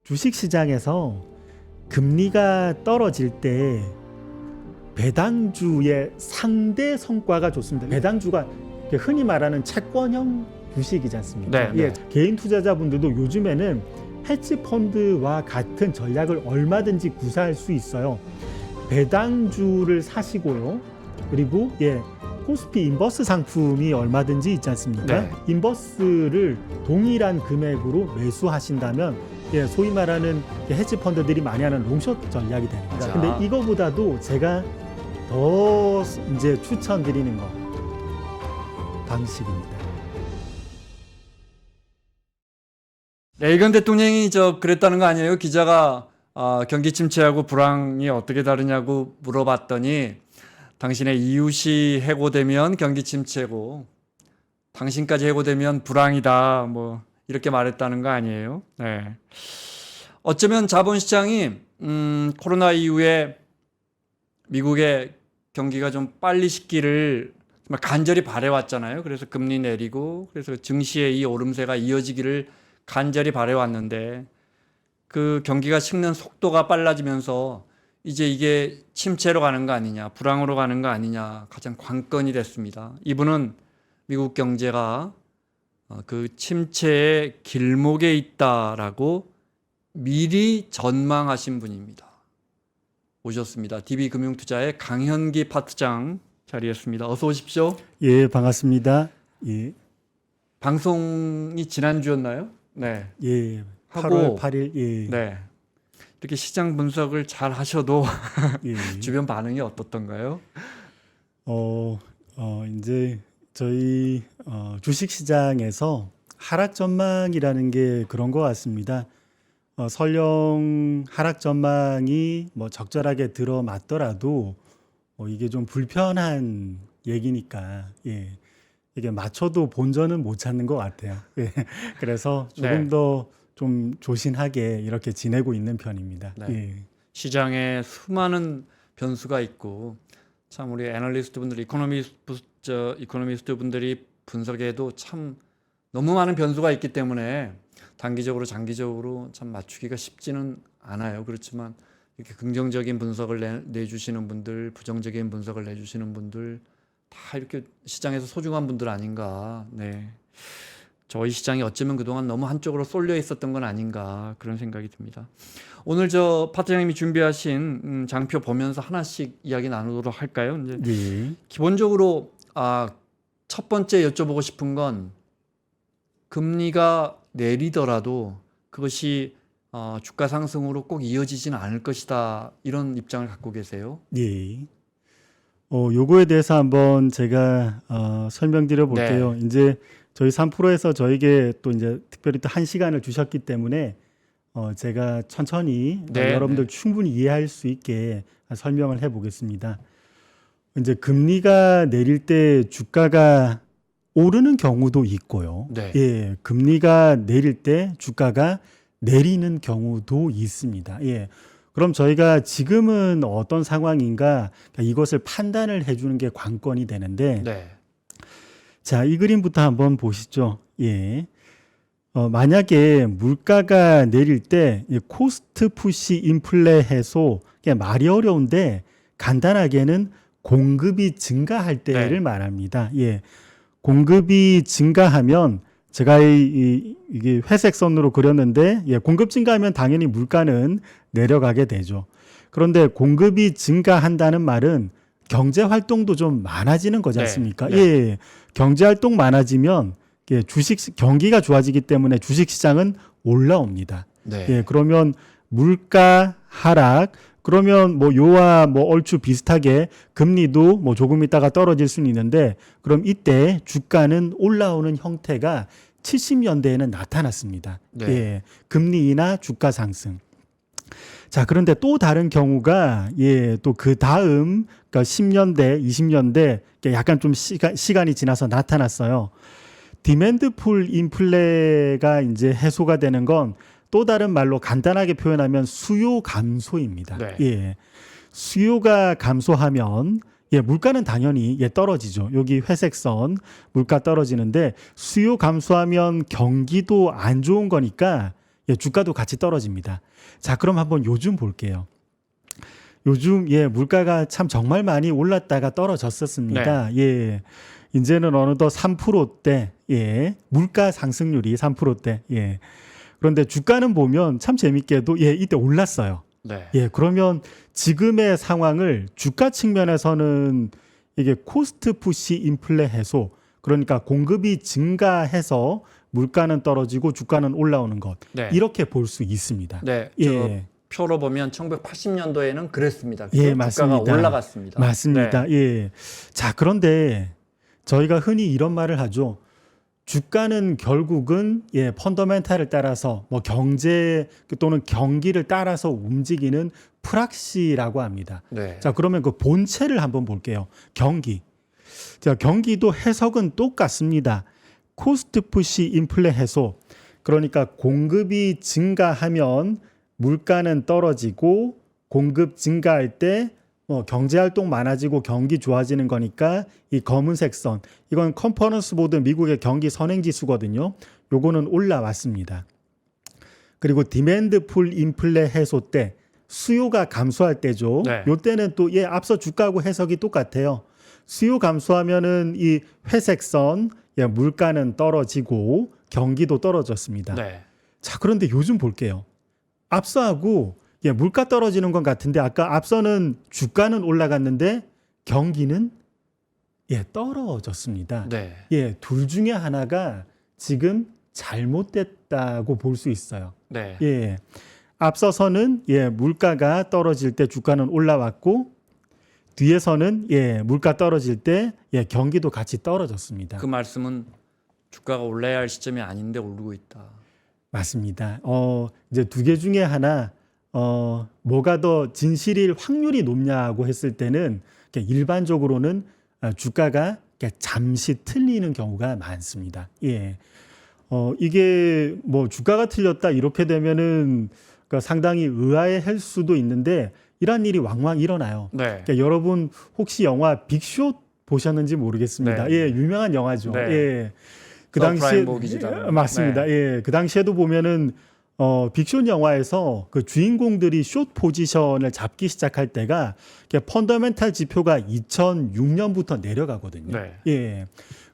주식 시장에서 금리가 떨어질 때 배당주의 상대 성과가 좋습니다. 배당주가 흔히 말하는 채권형 주식이지 않습니까? 네, 네. 개인 투자자분들도 요즘에는 헤지 펀드와 같은 전략을 얼마든지 구사할 수 있어요. 배당주를 사시고요. 그리고 코스피 인버스 상품이 얼마든지 있지 않습니까? 네. 인버스를 동일한 금액으로 매수하신다면 소위 말하는 헤지 펀드들이 많이 하는 롱숏 전략이 됩니다. 자. 근데 이거보다도 제가 더 이제 추천드리는 거 방식입니다. 레이건 대통령이 그랬다는 거 아니에요? 기자가 경기 침체하고 불황이 어떻게 다르냐고 물어봤더니 당신의 이웃이 해고되면 경기 침체고 당신까지 해고되면 불황이다 뭐 이렇게 말했다는 거 아니에요? 네. 어쩌면 자본시장이 코로나 이후에 미국의 경기가 좀 빨리 식기를 정말 간절히 바래왔잖아요. 그래서 금리 내리고 그래서 증시의 이 오름세가 이어지기를 간절히 바래왔는데 그 경기가 식는 속도가 빨라지면서 이제 이게 침체로 가는 거 아니냐, 불황으로 가는 거 아니냐 가장 관건이 됐습니다. 이분은 미국 경제가 그 침체의 길목에 있다라고 미리 전망하신 분입니다. 오셨습니다. DB금융투자의 강현기 파트장 자리했습니다. 어서 오십시오. 예, 반갑습니다. 예, 방송이 지난주였나요? 네. 예, 하고 8월 8일. 예, 네. 이렇게 시장 분석을 잘 하셔도 예. 주변 반응이 어떻던가요? 이제 저희 주식 시장에서 하락 전망이라는 게 그런 것 같습니다. 설령 하락 전망이 뭐 적절하게 들어맞더라도 이게 좀 불편한 얘기니까 이게 맞춰도 본전은 못 찾는 것 같아요. 그래서 조금 네. 더 좀 조신하게 이렇게 지내고 있는 편입니다. 네. 시장에 수많은 변수가 있고 참 우리 애널리스트 분들이 이코노미스트 분들이 분석해도 참 너무 많은 변수가 있기 때문에 단기적으로 장기적으로 참 맞추기가 쉽지는 않아요. 그렇지만 이렇게 긍정적인 분석을 내주시는 분들, 부정적인 분석을 내주시는 분들 다 이렇게 시장에서 소중한 분들 아닌가. 네. 저희 시장이 어쩌면 그동안 너무 한쪽으로 쏠려 있었던 건 아닌가 그런 생각이 듭니다. 오늘 파트장님이 준비하신 장표 보면서 하나씩 이야기 나누도록 할까요? 이제 예. 기본적으로 첫 번째 여쭤보고 싶은 건 금리가 내리더라도 그것이 주가 상승으로 꼭 이어지지는 않을 것이다 이런 입장을 갖고 계세요. 예. 요거에 대해서 한번 제가 설명드려 볼게요. 네. 이제 저희 3프로에서 저에게 또 이제 특별히 또 1시간을 주셨기 때문에 제가 천천히 네, 여러분들 충분히 이해할 수 있게 설명을 해 보겠습니다. 이제 금리가 내릴 때 주가가 오르는 경우도 있고요. 네. 예, 금리가 내릴 때 주가가 내리는 경우도 있습니다. 예. 그럼 저희가 지금은 어떤 상황인가 이것을 판단을 해주는 게 관건이 되는데, 네. 자, 이 그림부터 한번 보시죠. 예. 만약에 물가가 내릴 때 코스트 푸시 인플레 해소, 말이 어려운데 간단하게는 공급이 증가할 때를 네. 말합니다. 예. 공급이 증가하면 제가 이게 회색 선으로 그렸는데 공급 증가하면 당연히 물가는 내려가게 되죠. 그런데 공급이 증가한다는 말은 경제 활동도 좀 많아지는 거지 않습니까? 네. 예. 경제 활동 많아지면 경기가 좋아지기 때문에 주식 시장은 올라옵니다. 네. 예. 그러면 물가 하락 그러면 뭐 요와 뭐 얼추 비슷하게 금리도 뭐 조금 있다가 떨어질 수는 있는데 그럼 이때 주가는 올라오는 형태가 70년대에는 나타났습니다. 네. 예. 금리 인하 주가 상승. 자, 그런데 또 다른 경우가 또 그 다음 그러니까 10년대, 20년대 약간 좀 시간이 지나서 나타났어요. 디맨드 풀 인플레가 이제 해소가 되는 건 또 다른 말로 간단하게 표현하면 수요 감소입니다. 네. 예. 수요가 감소하면 물가는 당연히 떨어지죠. 여기 회색선 물가 떨어지는데 수요 감소하면 경기도 안 좋은 거니까 예, 주가도 같이 떨어집니다. 자, 그럼 한번 요즘 볼게요. 요즘 예, 물가가 참 정말 많이 올랐다가 떨어졌었습니다. 예. 이제는 어느덧 3%대. 예. 물가 상승률이 3%대. 예. 그런데 주가는 보면 참 재밌게도 예, 이때 올랐어요. 네. 예. 그러면 지금의 상황을 주가 측면에서는 이게 코스트 푸시 인플레 해소, 그러니까 공급이 증가해서 물가는 떨어지고 주가는 올라오는 것. 네. 이렇게 볼 수 있습니다. 네. 예. 표로 보면 1980년도에는 그랬습니다. 예, 주가가 맞습니다. 올라갔습니다. 맞습니다. 네. 예. 자, 그런데 저희가 흔히 이런 말을 하죠. 주가는 결국은 예, 펀더멘탈을 따라서 뭐 경제 또는 경기를 따라서 움직이는 프락시라고 합니다. 네. 자, 그러면 그 본체를 한번 볼게요. 경기. 자, 경기도 해석은 똑같습니다. 코스트 푸시 인플레 해소. 그러니까 공급이 증가하면 물가는 떨어지고 공급 증가할 때 경제 활동 많아지고 경기 좋아지는 거니까 이 검은색 선 이건 컨퍼런스 보드 미국의 경기 선행 지수거든요. 요거는 올라왔습니다. 그리고 디맨드 풀 인플레 해소 때 수요가 감소할 때죠. 네. 요 때는 또 예, 앞서 주가하고 해석이 똑같아요. 수요 감소하면은 이 회색 선 예, 물가는 떨어지고 경기도 떨어졌습니다. 네. 자, 그런데 요즘 볼게요. 앞서하고 예, 물가 떨어지는 건 같은데 아까 앞서는 주가는 올라갔는데 경기는 예, 떨어졌습니다. 네. 예, 둘 중에 하나가 지금 잘못됐다고 볼 수 있어요. 네. 예. 앞서서는 예, 물가가 떨어질 때 주가는 올라왔고 뒤에서는 예, 물가 떨어질 때 예, 경기도 같이 떨어졌습니다. 그 말씀은 주가가 올라야 할 시점이 아닌데 오르고 있다. 맞습니다. 이제 두 개 중에 하나 뭐가 더 진실일 확률이 높냐고 했을 때는 일반적으로는 주가가 잠시 틀리는 경우가 많습니다. 예. 이게 뭐 주가가 틀렸다 이렇게 되면은 상당히 의아해할 수도 있는데 이런 일이 왕왕 일어나요. 네. 그러니까 여러분 혹시 영화 빅숏 보셨는지 모르겠습니다. 네. 예, 유명한 영화죠. 네. 예. 그 당시에 맞습니다. 네. 예, 그 당시에도 보면은 빅숏 영화에서 그 주인공들이 숏 포지션을 잡기 시작할 때가 펀더멘탈 지표가 2006년부터 내려가거든요. 네. 예.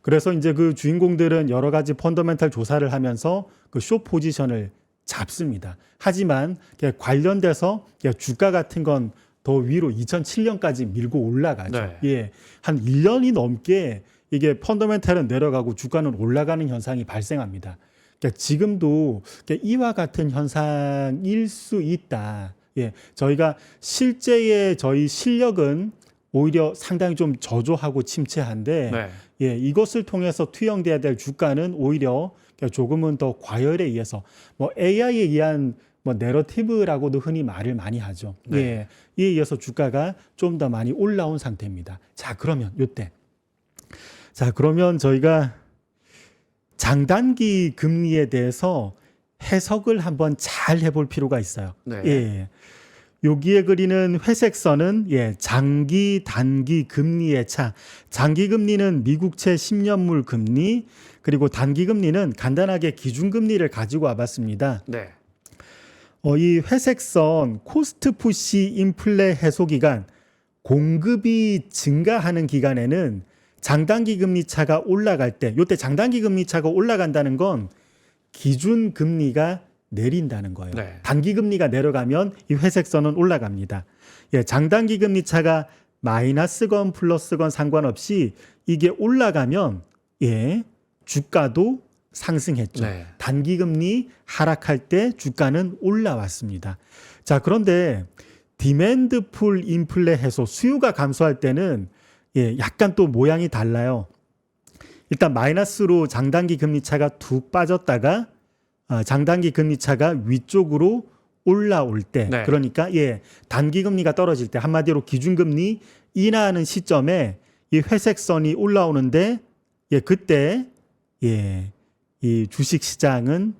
그래서 이제 그 주인공들은 여러 가지 펀더멘탈 조사를 하면서 그 숏 포지션을 잡습니다. 하지만 관련돼서 주가 같은 건 더 위로 2007년까지 밀고 올라가죠. 네. 예. 한 1년이 넘게 이게 펀더멘탈은 내려가고 주가는 올라가는 현상이 발생합니다. 그러니까 지금도 이와 같은 현상일 수 있다. 예, 저희가 실제의 저희 실력은 오히려 상당히 좀 저조하고 침체한데 네. 예, 이것을 통해서 투영돼야 될 주가는 오히려 조금은 더 과열에 의해서 뭐 AI에 의한 뭐 내러티브라고도 흔히 말을 많이 하죠. 네. 예, 이에 의해서 주가가 좀 더 많이 올라온 상태입니다. 자, 그러면 요때 자, 그러면 저희가 장단기 금리에 대해서 해석을 한번 잘 해볼 필요가 있어요. 네. 예. 여기에 그리는 회색 선은 예, 장기 단기 금리의 차. 장기 금리는 미국채 10년물 금리, 그리고 단기 금리는 간단하게 기준 금리를 가지고 와봤습니다. 네. 이 회색 선 코스트 푸시 인플레 해소 기간, 공급이 증가하는 기간에는 장단기 금리 차가 올라갈 때, 요때 장단기 금리 차가 올라간다는 건 기준 금리가 내린다는 거예요. 네. 단기 금리가 내려가면 이 회색 선은 올라갑니다. 예, 장단기 금리 차가 마이너스건 플러스건 상관없이 이게 올라가면 예, 주가도 상승했죠. 네. 단기 금리 하락할 때 주가는 올라왔습니다. 자, 그런데 디맨드 풀 인플레 해소, 수요가 감소할 때는 예, 약간 또 모양이 달라요. 일단 마이너스로 장단기 금리 차가 툭 빠졌다가 장단기 금리 차가 위쪽으로 올라올 때, 네. 그러니까 예, 단기 금리가 떨어질 때, 한마디로 기준 금리 인하하는 시점에 이 회색 선이 올라오는데 예, 그때 예, 이 주식 시장은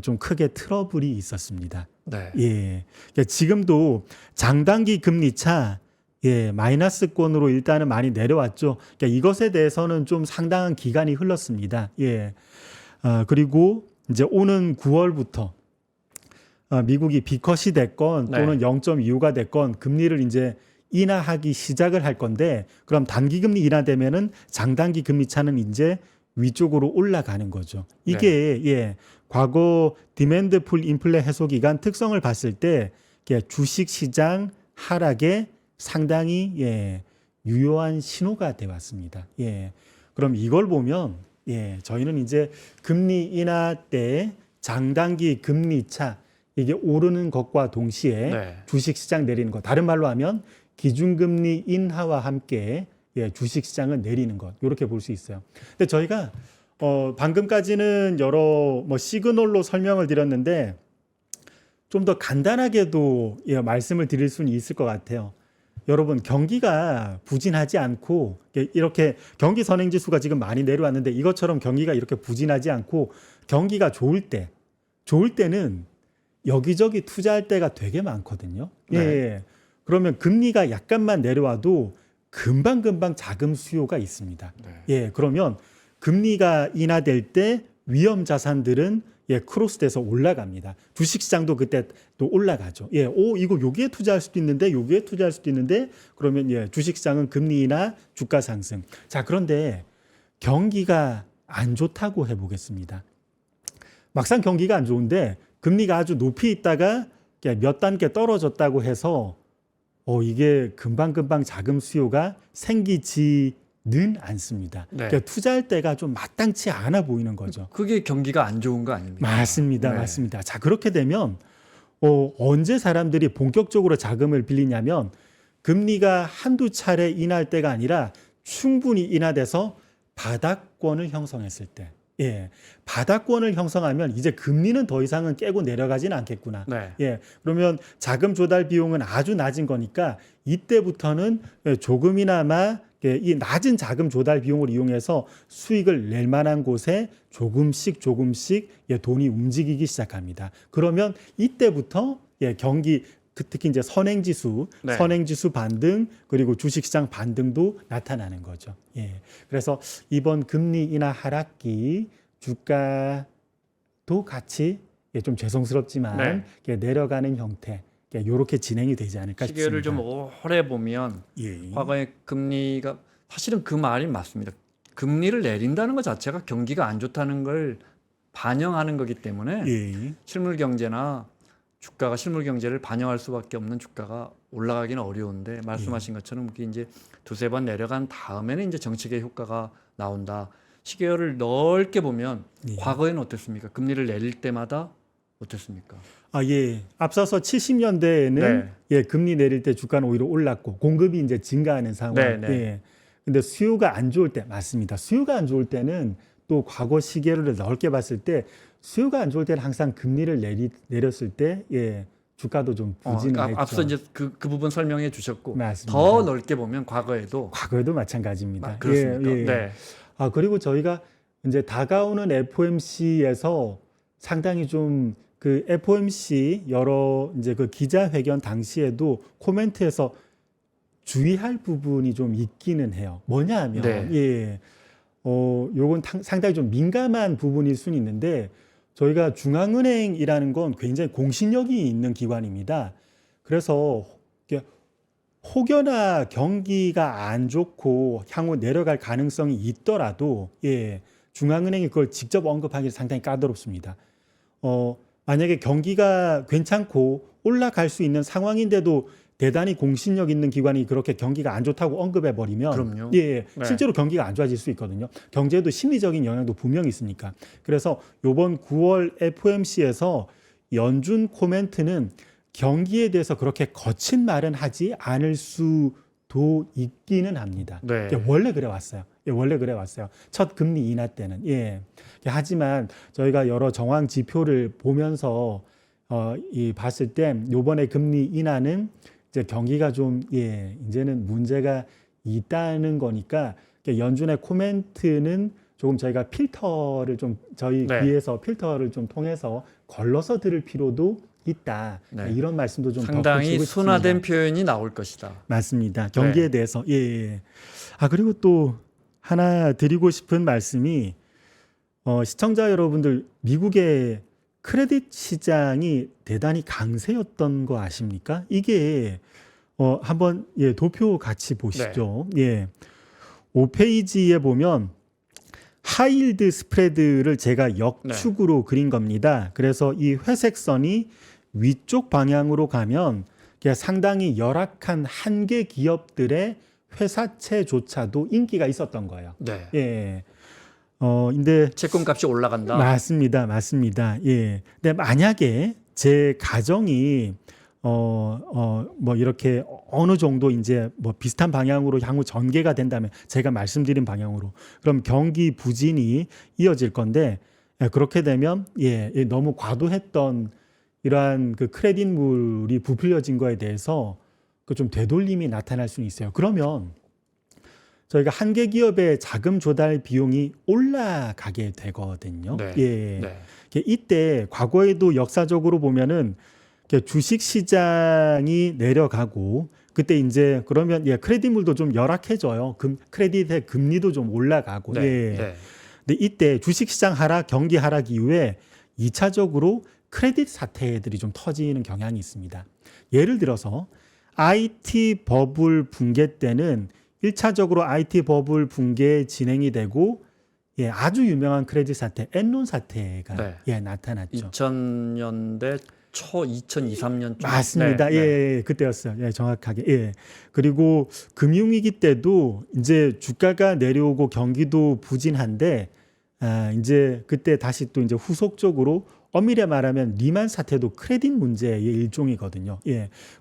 좀 크게 트러블이 있었습니다. 네. 예, 그러니까 지금도 장단기 금리 차 예, 마이너스권으로 일단은 많이 내려왔죠. 그러니까 이것에 대해서는 좀 상당한 기간이 흘렀습니다. 예, 그리고 이제 오는 9월부터 미국이 B컷이 됐건 또는 0.25가 됐건 금리를 이제 인하하기 시작을 할 건데 그럼 단기 금리 인하되면은 장단기 금리 차는 이제 위쪽으로 올라가는 거죠. 이게 예, 과거 디맨드 풀 인플레 해소 기간 특성을 봤을 때 주식 시장 하락에 상당히 예, 유효한 신호가 돼 왔습니다. 예. 그럼 이걸 보면 예, 저희는 이제 금리 인하 때 장단기 금리 차 이게 오르는 것과 동시에 주식 시장 내리는 것. 다른 말로 하면 기준금리 인하와 함께 예, 주식 시장을 내리는 것. 이렇게 볼 수 있어요. 근데 저희가 방금까지는 여러 뭐 시그널로 설명을 드렸는데 좀 더 간단하게도 예, 말씀을 드릴 수는 있을 것 같아요. 여러분 경기가 부진하지 않고 이렇게 경기 선행지수가 지금 많이 내려왔는데 이것처럼 경기가 이렇게 부진하지 않고 경기가 좋을 때는 여기저기 투자할 때가 되게 많거든요. 예. 그러면 금리가 약간만 내려와도 금방금방 자금 수요가 있습니다. 예. 그러면 금리가 인하될 때 위험 자산들은 예, 크로스돼서 올라갑니다. 주식시장도 그때 또 올라가죠. 예, 이거 여기에 투자할 수도 있는데 여기에 투자할 수도 있는데 그러면 예, 주식시장은 금리 인하, 주가 상승. 자, 그런데 경기가 안 좋다고 해보겠습니다. 막상 경기가 안 좋은데 금리가 아주 높이 있다가 몇 단계 떨어졌다고 해서 이게 금방금방 자금 수요가 생기지는 않습니다. 그러니까 투자할 때가 좀 마땅치 않아 보이는 거죠. 그게 경기가 안 좋은 거 아닙니까? 맞습니다. 맞습니다. 자, 그렇게 되면 언제 사람들이 본격적으로 자금을 빌리냐면 금리가 한두 차례 인하할 때가 아니라 충분히 인하돼서 바닥권을 형성했을 때. 예, 바닥권을 형성하면 이제 금리는 더 이상은 깨고 내려가지는 않겠구나. 예, 그러면 자금 조달 비용은 아주 낮은 거니까 이때부터는 조금이나마 이 낮은 자금 조달 비용을 이용해서 수익을 낼 만한 곳에 조금씩 돈이 움직이기 시작합니다. 그러면 이때부터 경기 특히 이제 선행지수 반등 그리고 주식시장 반등도 나타나는 거죠. 예. 그래서 이번 금리 인하 하락기 주가도 같이 좀 죄송스럽지만 내려가는 형태 이렇게 진행이 되지 않을까 싶습니다. 시계를 좀 오래 보면 과거의 금리가 사실은 그 말이 맞습니다. 금리를 내린다는 것 자체가 경기가 안 좋다는 걸 반영하는 거기 때문에 실물 경제나 주가가 실물 경제를 반영할 수밖에 없는 주가가 올라가기는 어려운데 말씀하신 것처럼 그게 이제 두세 번 내려간 다음에는 이제 정책의 효과가 나온다. 시계열을 넓게 보면 과거에는 어땠습니까? 금리를 내릴 때마다 어땠습니까? 예. 앞서서 70년대에는 금리 내릴 때 주가는 오히려 올랐고 공급이 이제 증가하는 상황. 근데 수요가 안 좋을 때 맞습니다. 수요가 안 좋을 때는 또 과거 시계를 넓게 봤을 때 수요가 안 좋을 때는 항상 금리를 내렸을 때 주가도 좀 부진했죠. 앞서 이제 그 부분 설명해 주셨고 맞습니다. 더 넓게 보면 과거에도 마찬가지입니다. 그렇습니까? 그리고 저희가 이제 다가오는 FOMC에서 상당히 좀 그 FOMC 여러 이제 그 기자회견 당시에도 코멘트에서 주의할 부분이 좀 있기는 해요. 뭐냐 하면 요건 상당히 좀 민감한 부분일 수는 있는데 저희가 중앙은행이라는 건 굉장히 공신력이 있는 기관입니다. 그래서 혹여나 경기가 안 좋고 향후 내려갈 가능성이 있더라도 중앙은행이 그걸 직접 언급하기 상당히 까다롭습니다. 만약에 경기가 괜찮고 올라갈 수 있는 상황인데도 대단히 공신력 있는 기관이 그렇게 경기가 안 좋다고 언급해 버리면 실제로 경기가 안 좋아질 수 있거든요. 경제에도 심리적인 영향도 분명히 있으니까. 그래서 이번 9월 FOMC에서 연준 코멘트는 경기에 대해서 그렇게 거친 말은 하지 않을 수도 있기는 합니다. 원래 그래 왔어요. 첫 금리 인하 때는. 하지만 저희가 여러 정황 지표를 보면서 봤을 때 이번에 금리 인하는 이제 경기가 좀 이제는 문제가 있다는 거니까 연준의 코멘트는 조금 저희가 필터를 좀 저희 귀에서 필터를 좀 통해서 걸러서 들을 필요도 있다. 이런 말씀도 좀 상당히 순화된 표현이 나올 것이다. 맞습니다. 경기에 대해서 그리고 또 하나 드리고 싶은 말씀이 시청자 여러분들 미국의 크레딧 시장이 대단히 강세였던 거 아십니까? 이게 한번 도표 같이 보시죠. 예. 5페이지에 보면 하이힐드 스프레드를 제가 역축으로 그린 겁니다. 그래서 이 회색 선이 위쪽 방향으로 가면 상당히 열악한 한계 기업들의 회사채조차도 인기가 있었던 거예요. 네. 예. 근데 채권값이 올라간다. 맞습니다. 맞습니다. 예. 근데 만약에 제 가정이 뭐 이렇게 어느 정도 이제 뭐 비슷한 방향으로 향후 전개가 된다면 제가 말씀드린 방향으로 그럼 경기 부진이 이어질 건데 그렇게 되면 너무 과도했던 이러한 그 크레딧물이 부풀려진 거에 대해서 그 좀 되돌림이 나타날 수는 있어요. 그러면 저희가 한계 기업의 자금 조달 비용이 올라가게 되거든요. 네. 예. 네. 이때 과거에도 역사적으로 보면은 주식 시장이 내려가고 그때 이제 그러면 크레딧물도 좀 열악해져요. 크레딧의 금리도 좀 올라가고. 네. 예. 네. 근데 이때 주식 시장 하락, 경기 하락 이후에 2차적으로 크레딧 사태들이 좀 터지는 경향이 있습니다. 예를 들어서 IT 버블 붕괴 때는 1차적으로 IT 버블 붕괴 진행이 되고 아주 유명한 크레딧 사태, 엔론 사태가 나타났죠. 2000년대 초 2002, 3년쯤. 맞습니다. 그때였어요. 정확하게. 그리고 금융위기 때도 이제 주가가 내려오고 경기도 부진한데 이제 그때 다시 또 이제 후속적으로 엄밀히 말하면 리만 사태도 크레딧 문제의 일종이거든요.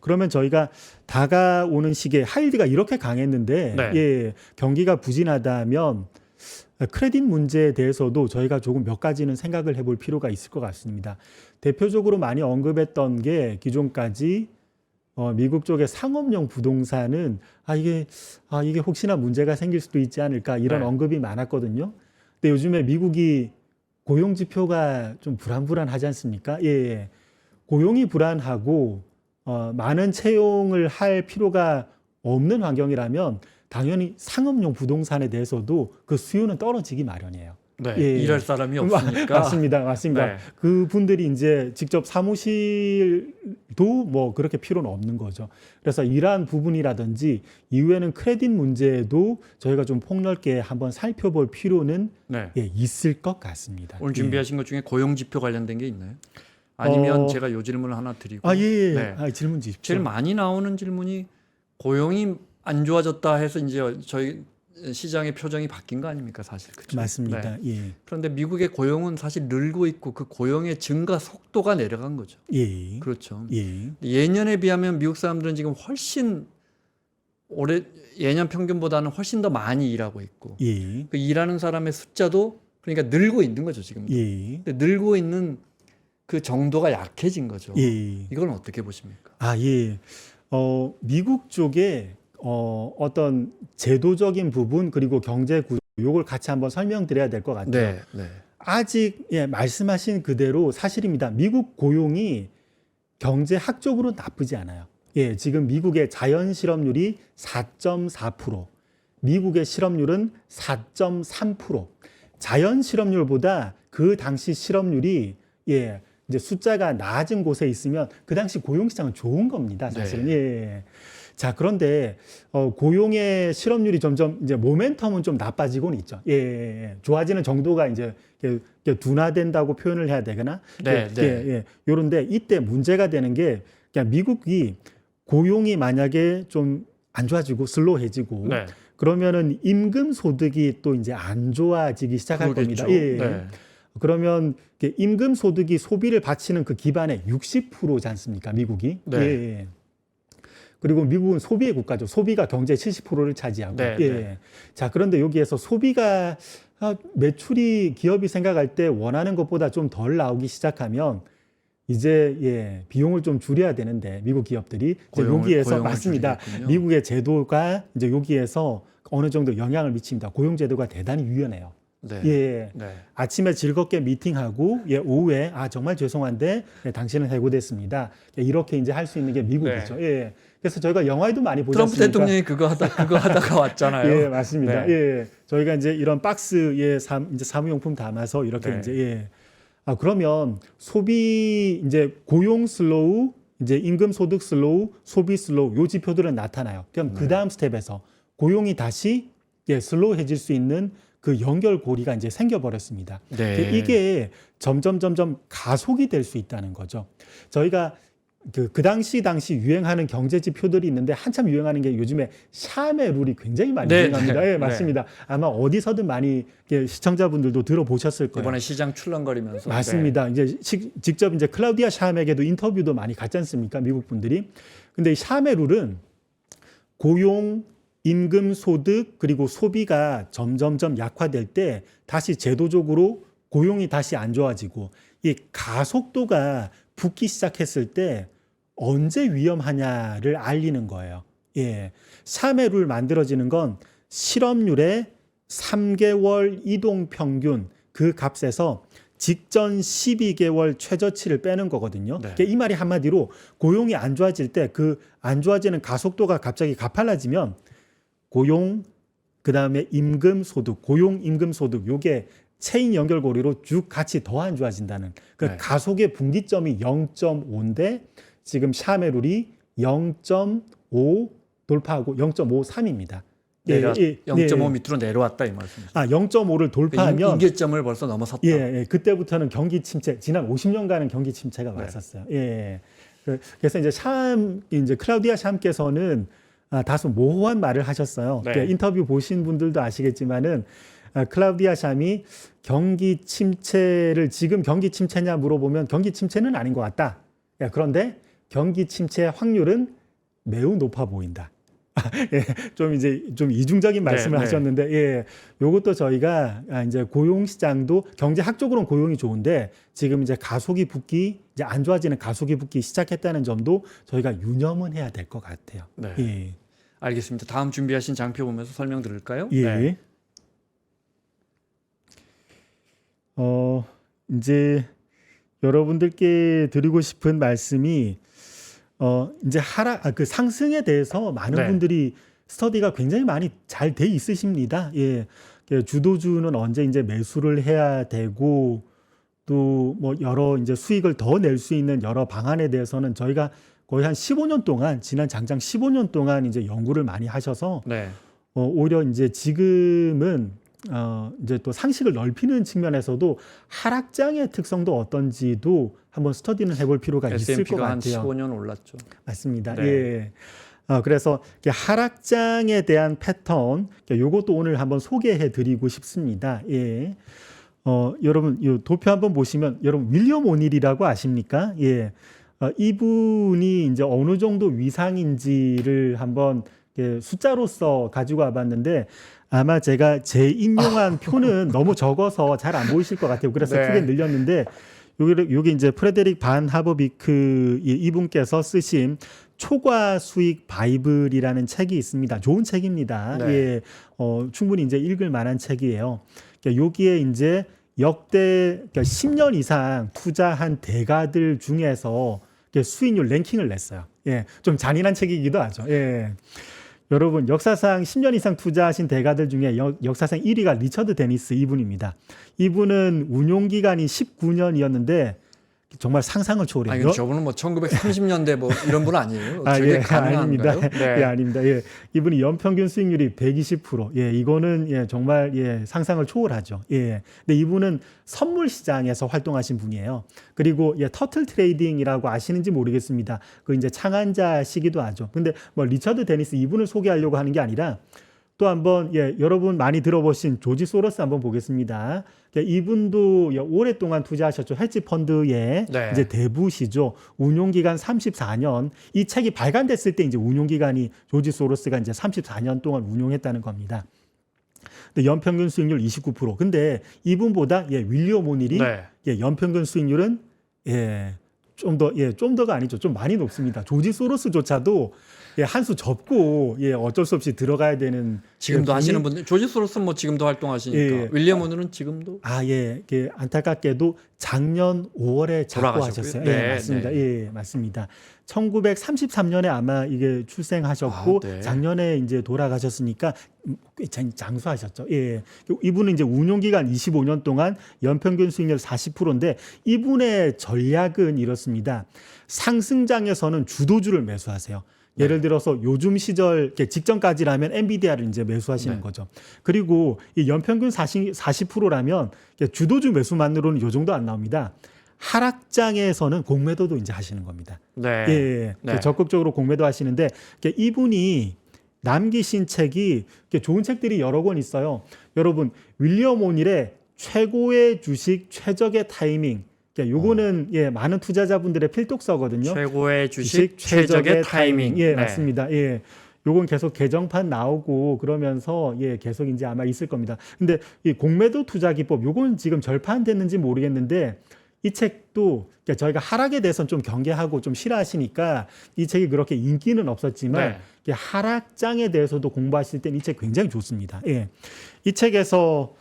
그러면 저희가 다가오는 시기에 하이힐드가 이렇게 강했는데 경기가 부진하다면 크레딧 문제에 대해서도 저희가 조금 몇 가지는 생각을 해볼 필요가 있을 것 같습니다. 대표적으로 많이 언급했던 게 기존까지 미국 쪽의 상업용 부동산은 이게 혹시나 문제가 생길 수도 있지 않을까 이런 언급이 많았거든요. 근데 요즘에 미국이 고용 지표가 좀 불안불안하지 않습니까? 고용이 불안하고 많은 채용을 할 필요가 없는 환경이라면 당연히 상업용 부동산에 대해서도 그 수요는 떨어지기 마련이에요. 일할 사람이 없으니까. 맞습니다. 그분들이 이제 직접 사무실도 뭐 그렇게 필요는 없는 거죠. 그래서 이러한 부분이라든지 이후에는 크레딧 문제도 저희가 좀 폭넓게 한번 살펴볼 필요는 있을 것 같습니다. 오늘 준비하신 것 중에 고용 지표 관련된 게 있나요? 아니면 제가 요 질문을 하나 드리고. 질문 주십시오. 제일 많이 나오는 질문이 고용이 안 좋아졌다 해서 이제 저희 시장의 표정이 바뀐 거 아닙니까, 사실. 그렇죠? 맞습니다. 그런데 미국의 고용은 사실 늘고 있고 그 고용의 증가 속도가 내려간 거죠. 그렇죠. 예년에 비하면 미국 사람들은 지금 훨씬 예년 평균보다는 훨씬 더 많이 일하고 있고 그 일하는 사람의 숫자도 그러니까 늘고 있는 거죠, 지금. 근데 늘고 있는 그 정도가 약해진 거죠. 이건 어떻게 보십니까? 미국 쪽에 어떤 제도적인 부분 그리고 경제 구조 요걸 같이 한번 설명드려야 될 것 같아요. 아직 말씀하신 그대로 사실입니다. 미국 고용이 경제학적으로 나쁘지 않아요. 지금 미국의 자연 실업률이 4.4%, 미국의 실업률은 4.3%. 자연 실업률보다 그 당시 실업률이 이제 숫자가 낮은 곳에 있으면 그 당시 고용 시장은 좋은 겁니다. 사실은. 자, 그런데 고용의 실업률이 점점 이제 모멘텀은 좀 나빠지고는 있죠. 좋아지는 정도가 이제 둔화된다고 표현을 해야 되거나. 요런데 이때 문제가 되는 게 그냥 미국이 고용이 만약에 좀 안 좋아지고 슬로해지고 그러면은 임금 소득이 또 이제 안 좋아지기 시작할 겁니다. 그러면 임금 소득이 소비를 받치는 그 기반의 60%지 않습니까, 미국이? 그리고 미국은 소비의 국가죠. 소비가 경제의 70%를 차지하고. 자, 그런데 여기에서 소비가 매출이 기업이 생각할 때 원하는 것보다 좀 덜 나오기 시작하면 이제 비용을 좀 줄여야 되는데 미국 기업들이 이제 여기에서 맞습니다. 줄이겠군요. 미국의 제도가 이제 여기에서 어느 정도 영향을 미칩니다. 고용 제도가 대단히 유연해요. 아침에 즐겁게 미팅하고 오후에 정말 죄송한데 당신은 해고됐습니다. 이렇게 이제 할 수 있는 게 미국이죠. 그래서 저희가 영화에도 많이 보지 트럼프 않습니까? 대통령이 그거 하다가 왔잖아요. 맞습니다. 저희가 이제 이런 박스에 이제 사무용품 담아서 이렇게 이제 그러면 소비 이제 고용 슬로우, 이제 임금 소득 슬로우, 소비 슬로우 요 지표들은 나타나요. 그럼 그 다음 스텝에서 고용이 다시 슬로우해질 수 있는 그 연결고리가 이제 생겨버렸습니다. 네. 이게 점점 가속이 될 수 있다는 거죠. 저희가 그 당시 유행하는 경제 지표들이 있는데 한참 유행하는 게 요즘에 샤메 룰이 굉장히 많이 네, 유행합니다. 네, 예, 맞습니다. 아마 어디서든 많이 시청자분들도 들어보셨을 거예요. 이번에 시장 출렁거리면서 맞습니다. 이제 직접 이제 클라우디아 샤메에게도 인터뷰도 많이 갔지 않습니까? 미국 분들이. 근데 이 샤메 룰은 고용, 임금 소득 그리고 소비가 점점점 약화될 때 다시 제도적으로 고용이 다시 안 좋아지고 이 가속도가 붙기 시작했을 때 언제 위험하냐를 알리는 거예요. 예. 샤메 룰 만들어지는 건 실업률의 3개월 이동 평균 그 값에서 직전 12개월 최저치를 빼는 거거든요. 네. 그러니까 이 말이 한마디로 고용이 안 좋아질 때 그 안 좋아지는 가속도가 갑자기 가팔라지면 고용, 그다음에 임금 소득, 고용 임금 소득 요게 체인 연결고리로 쭉 같이 더 안 좋아진다는 그 네. 가속의 분기점이 0.5인데 지금 샤메 룰이 0.5 돌파하고 0.53입니다. 0.5 밑으로 내려왔다 이 말씀이죠. 0.5를 돌파하면 임계점을 벌써 넘어섰다. 그때부터는 경기 침체, 지난 50년간은 경기 침체가 왔었어요. 그래서 이제 클라우디아 샴께서는 다소 모호한 말을 하셨어요. 네. 인터뷰 보신 분들도 아시겠지만은 클라우디아 샴이 경기 침체를 지금 경기 침체냐 물어보면 경기 침체는 아닌 것 같다. 그런데 경기 침체 확률은 매우 높아 보인다. 좀 이중적인 말씀을 네. 하셨는데, 요것도 저희가 이제 고용 시장도 경제학적으로는 고용이 좋은데 지금 이제 가속이 붙기, 이제 안 좋아지는 가속이 붙기 시작했다는 점도 저희가 유념은 해야 될 것 같아요. 네. 알겠습니다. 다음 준비하신 장표 보면서 설명 드릴까요? 네. 이제 여러분들께 드리고 싶은 말씀이 이제 그 상승에 대해서 많은 분들이 스터디가 굉장히 많이 잘 돼 있으십니다. 주도주는 언제 이제 매수를 해야 되고 또 뭐 여러 이제 수익을 더 낼 수 있는 여러 방안에 대해서는 저희가 거의 한 15년 동안 지난 장장 15년 동안 이제 연구를 많이 하셔서 오히려 이제 지금은 이제 또 상식을 넓히는 측면에서도 하락장의 특성도 어떤지도 한번 스터디는 해볼 필요가 있을 것 같아요. S&P가 한 15년 올랐죠. 맞습니다. 그래서 하락장에 대한 패턴, 요것도 오늘 한번 소개해 드리고 싶습니다. 여러분, 이 도표 한번 보시면, 여러분, 윌리엄 오닐이라고 아십니까? 이분이 이제 어느 정도 위상인지를 한번 숫자로서 가지고 와봤는데, 아마 제가 인용한 표는 너무 적어서 잘 안 보이실 것 같아요. 그래서 크게 늘렸는데, 요게 이제 프레데릭 반 하버비크 이분께서 쓰신 초과 수익 바이블이라는 책이 있습니다. 좋은 책입니다. 충분히 이제 읽을 만한 책이에요. 여기에 이제 역대 10년 이상 투자한 대가들 중에서 수익률 랭킹을 냈어요. 좀 잔인한 책이기도 하죠. 여러분, 역사상 10년 이상 투자하신 대가들 중에 역사상 1위가 리처드 데니스 이분입니다. 이분은 운용기간이 19년이었는데 정말 상상을 초월해요. 저분은 뭐 1930년대 뭐 이런 분 아니에요? 가능한가요? 아닙니다. 아닙니다. 이분이 연평균 수익률이 120%. 이거는 정말 상상을 초월하죠. 근데 이분은 선물 시장에서 활동하신 분이에요. 그리고 터틀 트레이딩이라고 아시는지 모르겠습니다. 그 이제 창안자시기도 하죠. 근데 뭐 리처드 데니스 이분을 소개하려고 하는 게 아니라 또 한번 여러분 많이 들어보신 조지 소로스 한번 보겠습니다. 이분도 오랫동안 투자하셨죠. 헤지 펀드의 이제 대부시죠. 운용 기간 34년. 이 책이 발간됐을 때 이제 운용 기간이 조지 소로스가 이제 34년 동안 운용했다는 겁니다. 근데 연평균 수익률 29%. 근데 이분보다 윌리엄 오닐이 연평균 수익률은 좀 더가 아니죠. 좀 많이 높습니다. 조지 소로스조차도 한 수 접고 어쩔 수 없이 들어가야 되는 지금도 하시는 분들 조지 소로스는 뭐 지금도 활동하시니까 윌리엄 오늘은 지금도 안타깝게도 작년 5월에 작고하셨어요. 맞습니다. 맞습니다. 1933년에 아마 이게 출생하셨고 아, 네. 작년에 이제 돌아가셨으니까 꽤 장수하셨죠. 예. 이분은 이제 운용 기간 25년 동안 연평균 수익률 40%인데 이분의 전략은 이렇습니다. 상승장에서는 주도주를 매수하세요. 예를 들어서 요즘 시절 이렇게 직전까지라면 엔비디아를 이제 매수하시는 네. 거죠. 그리고 이 연평균 40%라면 주도주 매수만으로는 요 정도 안 나옵니다. 하락장에서는 공매도도 이제 하시는 겁니다. 네. 예, 네. 적극적으로 공매도 하시는데 이분이 남기신 책이 좋은 책들이 여러 권 있어요. 여러분 윌리엄 오닐의 최고의 주식 최적의 타이밍. 요거는 많은 투자자분들의 필독서거든요. 최고의 주식 최적의 타이밍. 예, 네. 맞습니다. 예. 요건 계속 개정판 나오고 그러면서 계속 이제 아마 있을 겁니다. 근데 이 공매도 투자 기법 요건 지금 절판됐는지 모르겠는데 이 책도 저희가 하락에 대해서는 좀 경계하고 좀 싫어하시니까 이 책이 그렇게 인기는 없었지만 네. 하락장에 대해서도 공부하실 때는 이 책 굉장히 좋습니다. 예. 이 책에서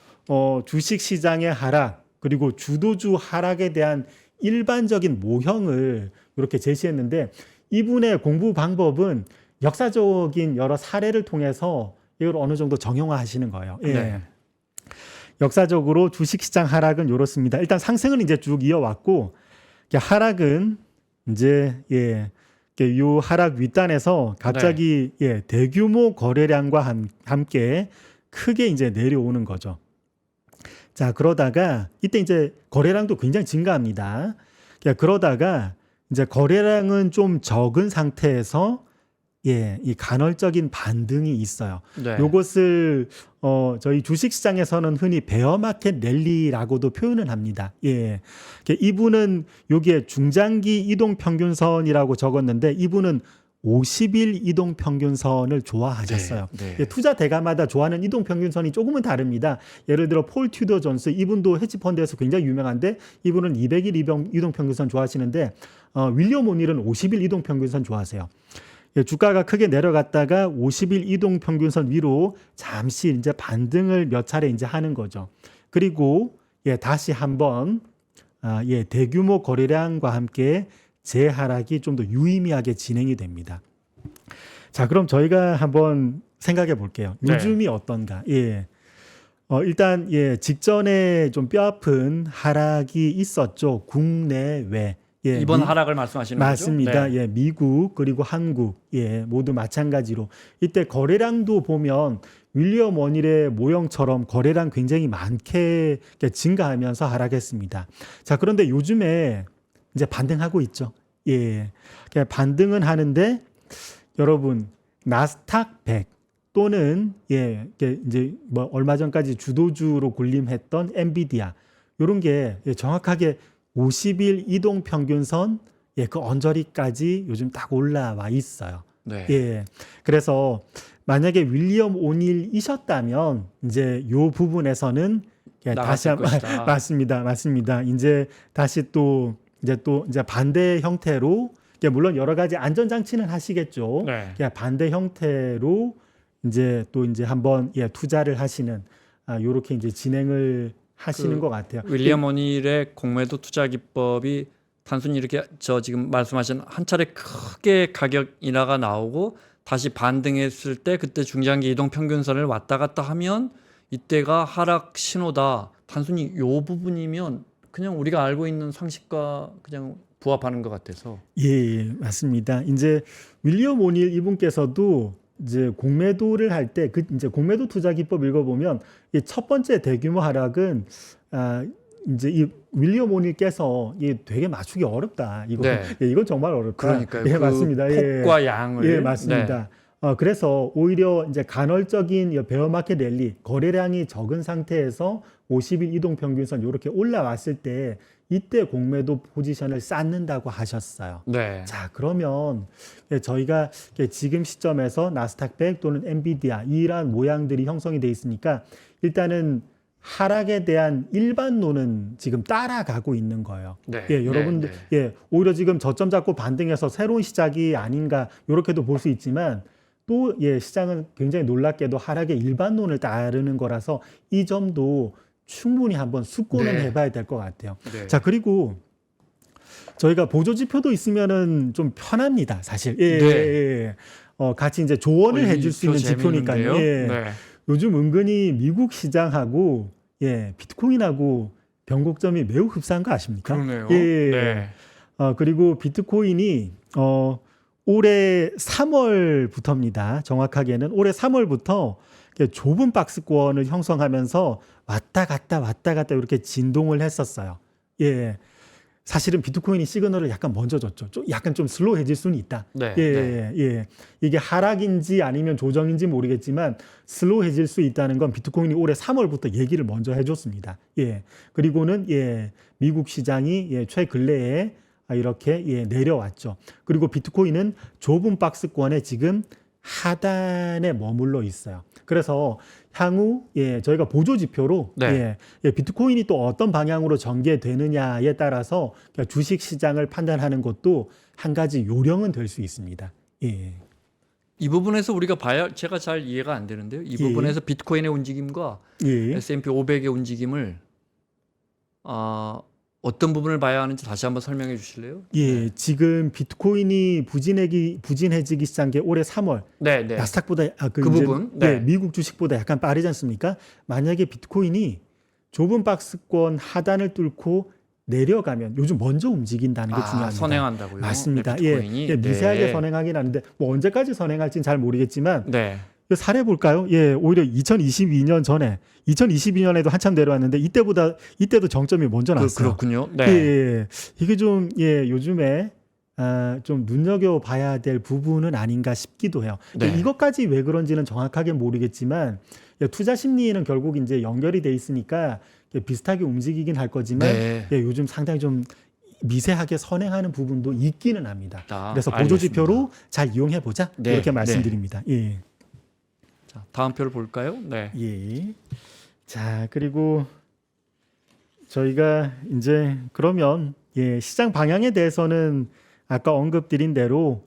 주식 시장의 하락 그리고 주도주 하락에 대한 일반적인 모형을 이렇게 제시했는데 이분의 공부 방법은 역사적인 여러 사례를 통해서 이걸 어느 정도 정형화하시는 거예요. 예. 네. 역사적으로 주식시장 하락은 이렇습니다. 일단 상승은 이제 쭉 이어왔고 하락은 이제 요 하락 윗단에서 갑자기 대규모 거래량과 함께 크게 이제 내려오는 거죠. 자, 그러다가 이때 이제 거래량도 굉장히 증가합니다. 그러다가 이제 거래량은 좀 적은 상태에서 이 간헐적인 반등이 있어요. 네. 요것을 저희 주식시장에서는 흔히 베어마켓 랠리라고도 표현을 합니다. 예, 이분은 여기에 중장기 이동평균선이라고 적었는데 이분은 50일 이동평균선을 좋아하셨어요. 네. 예, 투자 대가마다 좋아하는 이동평균선이 조금은 다릅니다. 예를 들어 폴 튜더 존스 이분도 헤지펀드에서 굉장히 유명한데 이분은 200일 이동평균선 좋아하시는데 윌리엄 오닐은 50일 이동평균선 좋아하세요. 주가가 크게 내려갔다가 50일 이동평균선 위로 잠시 이제 반등을 몇 차례 이제 하는 거죠. 그리고 다시 한번 대규모 거래량과 함께 재하락이 좀 더 유의미하게 진행이 됩니다. 자, 그럼 저희가 한번 생각해 볼게요. 요즘이 어떤가? 일단 직전에 좀 뼈아픈 하락이 있었죠. 국내외. 이번 하락을 말씀하시는 맞습니다. 거죠? 네. 미국 그리고 한국 모두 마찬가지로 이때 거래량도 보면 윌리엄 워닐의 모형처럼 거래량 굉장히 많게 증가하면서 하락했습니다. 자, 그런데 요즘에 이제 반등하고 있죠. 반등은 하는데 여러분 나스닥 100 또는 이제 뭐 얼마 전까지 주도주로 군림했던 엔비디아 이런 게 정확하게 50일 이동 평균선 그 언저리까지 요즘 딱 올라와 있어요. 네. 그래서 만약에 윌리엄 오닐이셨다면 이제 요 부분에서는 다시 것이다. 맞습니다. 이제 다시 이제 반대 형태로 물론 여러 가지 안전 장치는 하시겠죠. 네. 반대 형태로 이제 한번 투자를 하시는 요렇게 이제 진행을 하시는 것 같아요. 윌리엄 오닐의 공매도 투자 기법이 단순히 이렇게 지금 말씀하신 한 차례 크게 가격 인하가 나오고 다시 반등했을 때 그때 중장기 이동 평균선을 왔다 갔다 하면 이때가 하락 신호다. 단순히 요 부분이면 그냥 우리가 알고 있는 상식과 그냥 부합하는 것 같아서. 맞습니다. 이제 윌리엄 오닐 이분께서도 이제 공매도를 할 때 이제 공매도 투자 기법 읽어보면 이 첫 번째 대규모 하락은 이제 이 윌리엄 오닐께서 되게 맞추기 어렵다. 이건 정말 어렵다. 그러니까요. 맞습니다. 폭과 양을. 맞습니다. 그래서 오히려 이제 간헐적인 베어마켓 랠리 거래량이 적은 상태에서 50일 이동 평균선 이렇게 올라왔을 때 이때 공매도 포지션을 쌓는다고 하셨어요. 네. 자, 그러면 저희가 지금 시점에서 나스닥 100 또는 엔비디아 이러한 모양들이 형성이 돼 있으니까 일단은 하락에 대한 일반론은 지금 따라가고 있는 거예요. 여러분들 오히려 지금 저점 잡고 반등해서 새로운 시작이 아닌가 이렇게도 볼 수 있지만 또 시장은 굉장히 놀랍게도 하락의 일반론을 따르는 거라서 이 점도 충분히 한번 숙고는 해봐야 될 것 같아요. 자, 그리고 저희가 보조지표도 있으면은 좀 편합니다, 사실. 예, 네. 예. 같이 이제 조언을 해줄 수 있는 지표니까요. 예. 네. 요즘 은근히 미국 시장하고 비트코인하고 변곡점이 매우 흡사한 거 아십니까? 그러네요. 예. 네. 그리고 비트코인이 올해 3월부터입니다. 정확하게는 올해 3월부터 좁은 박스권을 형성하면서 왔다 갔다 이렇게 진동을 했었어요. 예. 사실은 비트코인이 시그널을 약간 먼저 줬죠. 약간 좀 슬로우해질 수는 있다. 네. 예, 네. 예. 이게 하락인지 아니면 조정인지 모르겠지만 슬로우해질 수 있다는 건 비트코인이 올해 3월부터 얘기를 먼저 해줬습니다. 예. 그리고는 미국 시장이 최근래에 이렇게 내려왔죠. 그리고 비트코인은 좁은 박스권에 지금 하단에 머물러 있어요. 그래서 향후 저희가 보조 지표로 네. 비트코인이 또 어떤 방향으로 전개되느냐에 따라서 주식 시장을 판단하는 것도 한 가지 요령은 될 수 있습니다. 예. 이 부분에서 우리가 제가 잘 이해가 안 되는데요. 이 부분에서 비트코인의 움직임과 S&P 500의 움직임을 어떤 부분을 봐야 하는지 다시 한번 설명해 주실래요? 예, 지금 비트코인이 부진해지기 시작한 게 올해 3월. 네, 네. 나스닥보다 그 부분. 네. 미국 주식보다 약간 빠르지 않습니까? 만약에 비트코인이 좁은 박스권 하단을 뚫고 내려가면 요즘 먼저 움직인다는 게 중요합니다. 선행한다고요? 맞습니다. 네, 비트코인이? 미세하게 선행하긴 하는데 뭐 언제까지 선행할지는 잘 모르겠지만 네. 사례 볼까요? 오히려 2022년 전에 2022년에도 한참 내려왔는데 이때도 정점이 먼저 났어요. 그렇군요. 네. 이게 좀 요즘에 좀 눈여겨봐야 될 부분은 아닌가 싶기도 해요. 네. 이것까지 왜 그런지는 정확하게 모르겠지만 투자 심리는 결국 이제 연결이 돼 있으니까 비슷하게 움직이긴 할 거지만 요즘 상당히 좀 미세하게 선행하는 부분도 있기는 합니다. 그래서 보조지표로 잘 이용해 보자 이렇게 말씀드립니다. 예. 자, 다음 표를 볼까요? 네. 예. 자, 그리고 저희가 이제 그러면 시장 방향에 대해서는 아까 언급드린 대로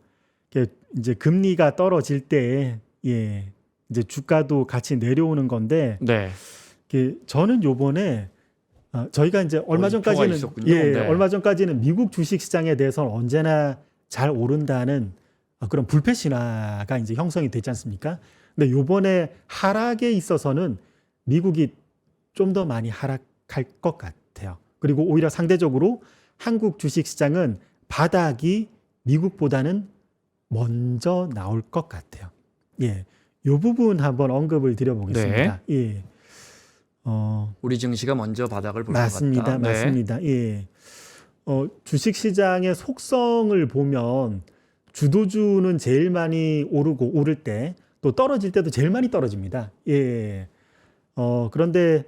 이제 금리가 떨어질 때 이제 주가도 같이 내려오는 건데 네. 저는 요번에 저희가 이제 얼마 전까지는 미국 주식 시장에 대해서는 언제나 잘 오른다는 그런 불패 신화가 이제 형성이 됐지 않습니까? 근데 요번에 하락에 있어서는 미국이 좀 더 많이 하락할 것 같아요. 그리고 오히려 상대적으로 한국 주식 시장은 바닥이 미국보다는 먼저 나올 것 같아요. 이 부분 한번 언급을 드려보겠습니다. 우리 증시가 먼저 바닥을 볼 것 같다. 맞습니다. 주식 시장의 속성을 보면 주도주는 제일 많이 오를 때 또 떨어질 때도 제일 많이 떨어집니다. 그런데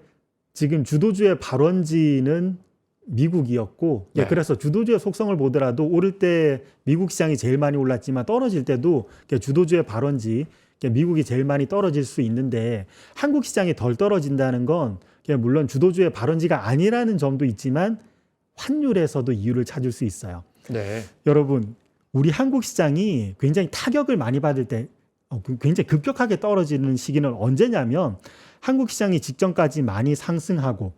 지금 주도주의 발원지는 미국이었고, 그래서 주도주의 속성을 보더라도 오를 때 미국 시장이 제일 많이 올랐지만 떨어질 때도 주도주의 발원지, 미국이 제일 많이 떨어질 수 있는데 한국 시장이 덜 떨어진다는 건 물론 주도주의 발원지가 아니라는 점도 있지만 환율에서도 이유를 찾을 수 있어요. 네. 여러분, 우리 한국 시장이 굉장히 타격을 많이 받을 때 굉장히 급격하게 떨어지는 시기는 언제냐면 한국 시장이 직전까지 많이 상승하고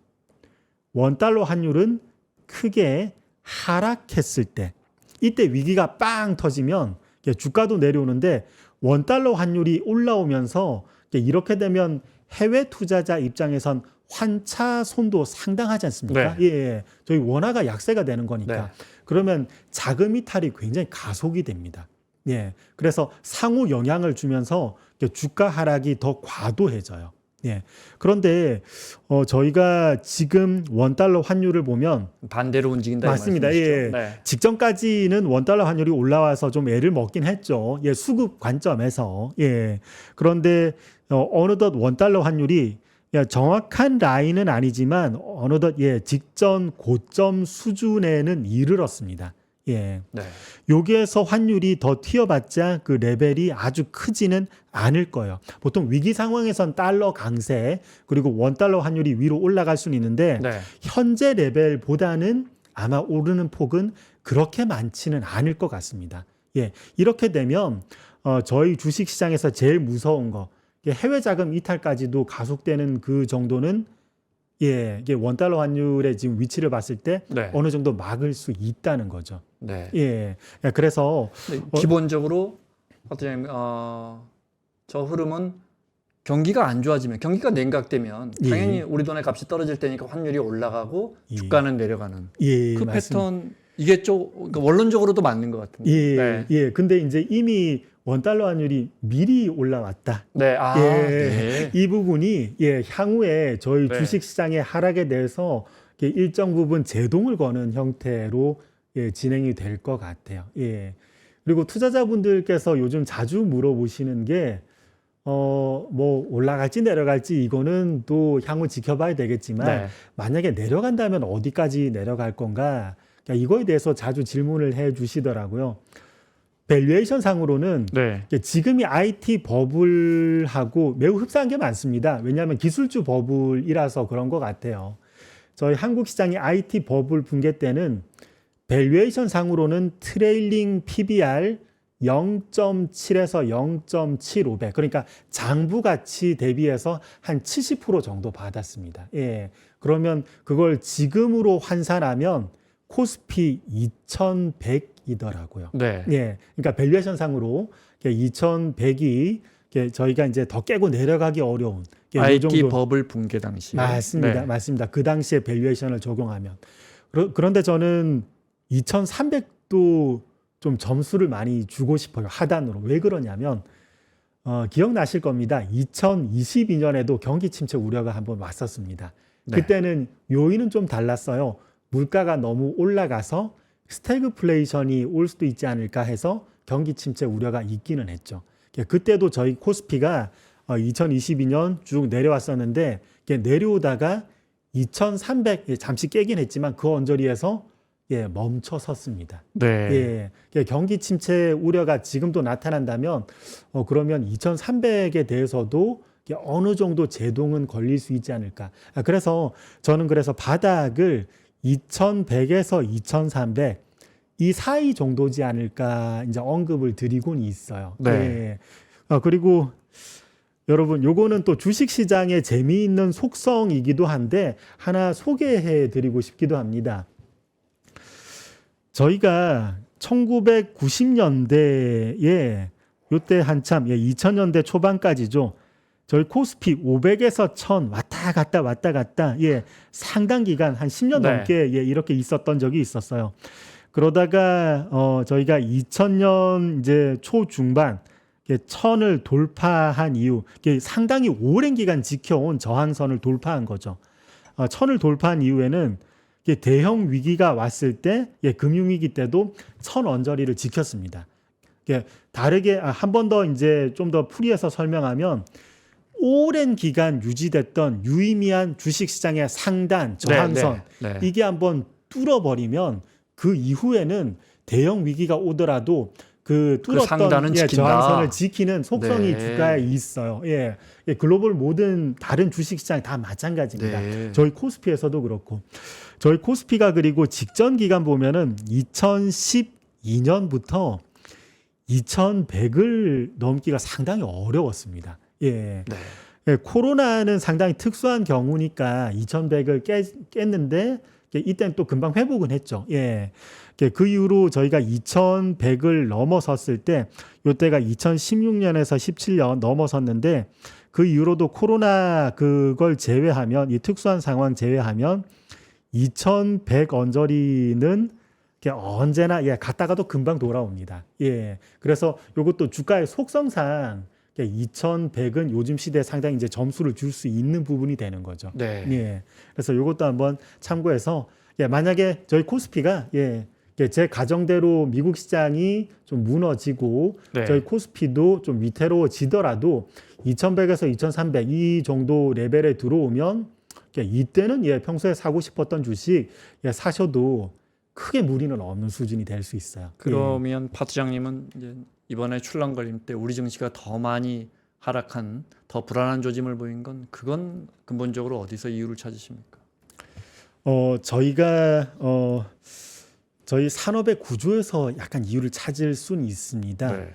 원달러 환율은 크게 하락했을 때 이때 위기가 빵 터지면 주가도 내려오는데 원달러 환율이 올라오면서 이렇게 되면 해외 투자자 입장에선 환차손도 상당하지 않습니까? 저희 원화가 약세가 되는 거니까. 그러면 자금 이탈이 굉장히 가속이 됩니다. 그래서 상호 영향을 주면서 주가 하락이 더 과도해져요. 그런데 저희가 지금 원달러 환율을 보면 반대로 움직인다. 맞습니다. 직전까지는 원달러 환율이 올라와서 좀 애를 먹긴 했죠. 수급 관점에서. 그런데 어느덧 원달러 환율이 정확한 라인은 아니지만 어느덧 직전 고점 수준에는 이르렀습니다. 여기에서 환율이 더 튀어봤자 그 레벨이 아주 크지는 않을 거예요. 보통 위기 상황에선 달러 강세 그리고 원달러 환율이 위로 올라갈 수는 있는데 현재 레벨보다는 아마 오르는 폭은 그렇게 많지는 않을 것 같습니다. 이렇게 되면 저희 주식시장에서 제일 무서운 거 해외 자금 이탈까지도 가속되는 그 정도는 예, 이게 원달러 환율의 지금 위치를 봤을 때 네. 어느 정도 막을 수 있다는 거죠. 네. 예, 그래서 기본적으로 어떤 저 흐름은 경기가 안 좋아지면, 경기가 냉각되면 예. 당연히 우리 돈의 값이 떨어질 테니까 환율이 올라가고 예. 주가는 내려가는 예, 그 맞습니다. 패턴, 이게 그러니까 원론적으로도 맞는 것 같은데. 예, 네. 예. 근데 이제 이미 원달러 환율이 미리 올라왔다. 네. 아, 예, 네. 이 부분이 향후에 저희 네. 주식 시장의 하락에 대해서 일정 부분 제동을 거는 형태로 진행이 될 것 같아요. 예. 그리고 투자자분들께서 요즘 자주 물어보시는 게 뭐 올라갈지 내려갈지 이거는 또 향후 지켜봐야 되겠지만 네. 만약에 내려간다면 어디까지 내려갈 건가? 그러니까 이거에 대해서 자주 질문을 해 주시더라고요. 밸류에이션 상으로는 네. 지금이 IT 버블하고 매우 흡사한 게 많습니다. 왜냐하면 기술주 버블이라서 그런 것 같아요. 저희 한국 시장의 IT 버블 붕괴 때는 밸류에이션 상으로는 트레일링 PBR 0.7에서 0.75배, 그러니까 장부 가치 대비해서 한 70% 정도 받았습니다. 예. 그러면 그걸 지금으로 환산하면 코스피 2100이더라고요. 네. 예. 그러니까 밸류에이션 상으로 2100이 저희가 이제 더 깨고 내려가기 어려운 요 IT 정도. 버블 붕괴 당시. 맞습니다. 네. 맞습니다. 그 당시에 밸류에이션을 적용하면. 그런데 저는 2300도 좀 점수를 많이 주고 싶어요. 하단으로. 왜 그러냐면 기억나실 겁니다. 2022년에도 경기 침체 우려가 한번 왔었습니다. 네. 그때는 요인은 좀 달랐어요. 물가가 너무 올라가서 스태그플레이션이 올 수도 있지 않을까 해서 경기 침체 우려가 있기는 했죠. 그때도 저희 코스피가 2022년 쭉 내려왔었는데 내려오다가 2300 잠시 깨긴 했지만 그 언저리에서 멈춰 섰습니다. 네. 경기 침체 우려가 지금도 나타난다면 그러면 2300에 대해서도 어느 정도 제동은 걸릴 수 있지 않을까. 그래서 저는 바닥을 2100에서 2300 이 사이 정도지 않을까 이제 언급을 드리곤 있어요. 네. 그리고 여러분, 요거는 또 주식시장의 재미있는 속성이기도 한데 하나 소개해 드리고 싶기도 합니다. 저희가 1990년대에 요때 한참 2000년대 초반까지죠. 저희 코스피 500에서 1000 왔다 갔다 상당 기간 한 10년 네. 넘게 이렇게 있었던 적이 있었어요. 그러다가 저희가 2000년 이제 초중반 1000을 돌파한 이후 상당히 오랜 기간 지켜온 저항선을 돌파한 거죠. 1000을 돌파한 이후에는 대형 위기가 왔을 때 금융위기 때도 1000 언저리를 지켰습니다. 다르게 한 번 더 이제 좀 더 풀이해서 설명하면 오랜 기간 유지됐던 유의미한 주식시장의 상단 저항선 네. 이게 한번 뚫어버리면 그 이후에는 대형 위기가 오더라도 그 뚫었던 상단은 지킨다. 저항선을 지키는 속성이 네. 주가에 있어요. 글로벌 모든 다른 주식시장 다 마찬가지입니다. 네. 저희 코스피에서도 그렇고 저희 코스피가 그리고 직전 기간 보면은 2012년부터 2100을 넘기가 상당히 어려웠습니다. 네. 코로나는 상당히 특수한 경우니까 2100을 깼는데 이때는 또 금방 회복은 했죠. 그 이후로 저희가 2100을 넘어섰을 때 이때가 2016년에서 17년 넘어섰는데 그 이후로도 코로나 그걸 제외하면 이 특수한 상황 제외하면 2100 언저리는 언제나 갔다가도 금방 돌아옵니다. 그래서 이것도 주가의 속성상 2100은 요즘 시대에 상당히 이제 점수를 줄 수 있는 부분이 되는 거죠. 네. 그래서 이것도 한번 참고해서 만약에 저희 코스피가 제 가정대로 미국 시장이 좀 무너지고 네. 저희 코스피도 좀 위태로워지더라도 2100에서 2300 이 정도 레벨에 들어오면 이때는 평소에 사고 싶었던 주식 사셔도 크게 무리는 없는 수준이 될 수 있어요. 그러면 파트장님은 이제 이번에 출렁거림 때 우리 증시가 더 많이 하락한, 더 불안한 조짐을 보인 건 그건 근본적으로 어디서 이유를 찾으십니까? 저희가 저희 산업의 구조에서 약간 이유를 찾을 수는 있습니다. 네.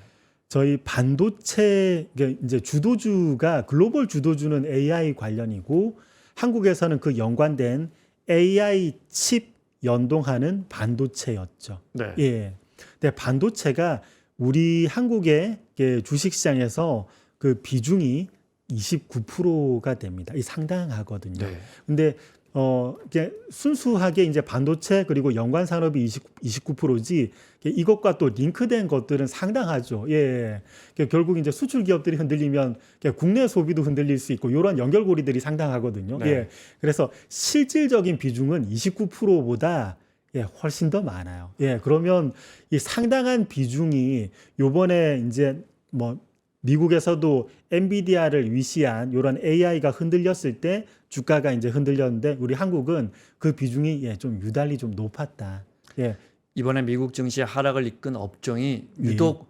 저희 반도체 이제 주도주가 글로벌 주도주는 AI 관련이고 한국에서는 그 연관된 AI 칩 연동하는 반도체였죠. 네. 예. 근데 반도체가 우리 한국의 주식시장에서 그 비중이 29%가 됩니다. 이 상당하거든요. 네. 근데 이게 순수하게 이제 반도체 그리고 연관 산업이 29%지 이것과 또 링크된 것들은 상당하죠. 예. 결국 이제 수출 기업들이 흔들리면 국내 소비도 흔들릴 수 있고 이런 연결고리들이 상당하거든요. 네. 예. 그래서 실질적인 비중은 29%보다 훨씬 더 많아요. 예. 그러면 이 상당한 비중이 요번에 이제 뭐 미국에서도 엔비디아를 위시한 이런 AI가 흔들렸을 때 주가가 이제 흔들렸는데 우리 한국은 그 비중이 좀 유달리 좀 높았다. 예. 이번에 미국 증시의 하락을 이끈 업종이 유독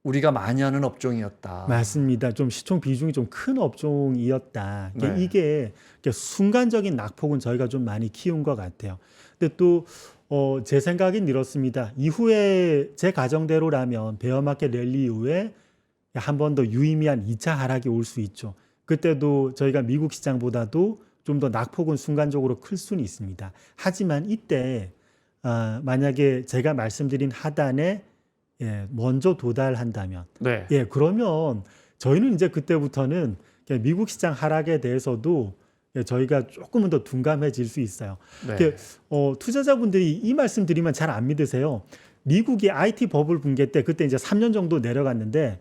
우리가 많이 하는 업종이었다. 맞습니다. 좀 시총 비중이 좀 큰 업종이었다. 네. 이게 순간적인 낙폭은 저희가 좀 많이 키운 것 같아요. 근데 또 제 생각은 이렇습니다. 이후에 제 가정대로라면 베어마켓 랠리 이후에 한 번 더 유의미한 2차 하락이 올 수 있죠. 그때도 저희가 미국 시장보다도 좀 더 낙폭은 순간적으로 클 수는 있습니다. 하지만 이때 만약에 제가 말씀드린 하단에 먼저 도달한다면 네. 그러면 저희는 이제 그때부터는 미국 시장 하락에 대해서도 저희가 조금은 더 둔감해질 수 있어요. 네. 투자자분들이 이 말씀 드리면 잘 안 믿으세요. 미국이 IT 버블 붕괴 때 그때 이제 3년 정도 내려갔는데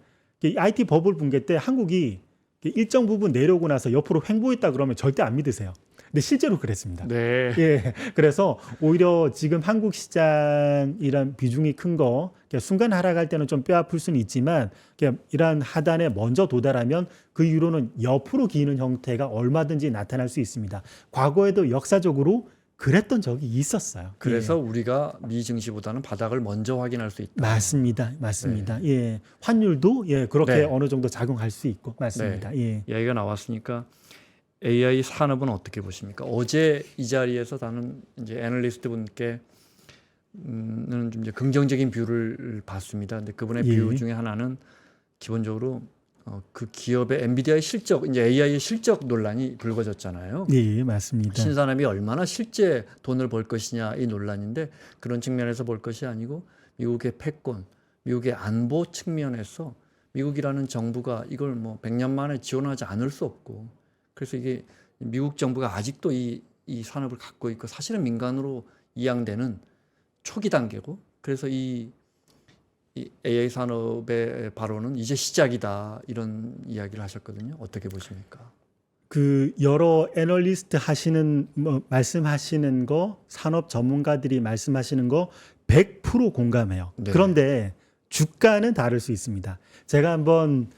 IT 버블 붕괴 때 한국이 일정 부분 내려오고 나서 옆으로 횡보했다 그러면 절대 안 믿으세요. 근데 실제로 그랬습니다. 네. 예, 그래서 오히려 지금 한국 시장이란 비중이 큰 거 순간 하락할 때는 좀 뼈 아플 수는 있지만 이러한 하단에 먼저 도달하면 그 이후로는 옆으로 기는 형태가 얼마든지 나타날 수 있습니다. 과거에도 역사적으로 그랬던 적이 있었어요. 그래서 우리가 미 증시보다는 바닥을 먼저 확인할 수 있다. 맞습니다. 예, 환율도 그렇게 네. 어느 정도 작용할 수 있고 맞습니다. 예. 이야기가 나왔으니까 AI 산업은 어떻게 보십니까? 어제 이 자리에서 나는 이제 애널리스트 분께 는 좀 이제 긍정적인 뷰를 봤습니다. 근데 그분의 뷰 중에 하나는 기본적으로 그 기업의 엔비디아의 실적, 이제 AI의 실적 논란이 불거졌잖아요. 예, 맞습니다. 신산업이 얼마나 실제 돈을 벌 것이냐 이 논란인데 그런 측면에서 볼 것이 아니고 미국의 패권, 미국의 안보 측면에서 미국이라는 정부가 이걸 뭐 100년 만에 지원하지 않을 수 없고 그래서 이게 미국 정부가 아직도 이 산업을 갖고 있고 사실은 민간으로 이양되는 초기 단계고 그래서 이 AI 산업의 발언은 이제 시작이다 이런 이야기를 하셨거든요. 어떻게 보십니까? 그 여러 애널리스트 하시는 말씀하시는 거 산업 전문가들이 말씀하시는 거 100% 공감해요. 네. 그런데 주가는 다를 수 있습니다. 제가 한번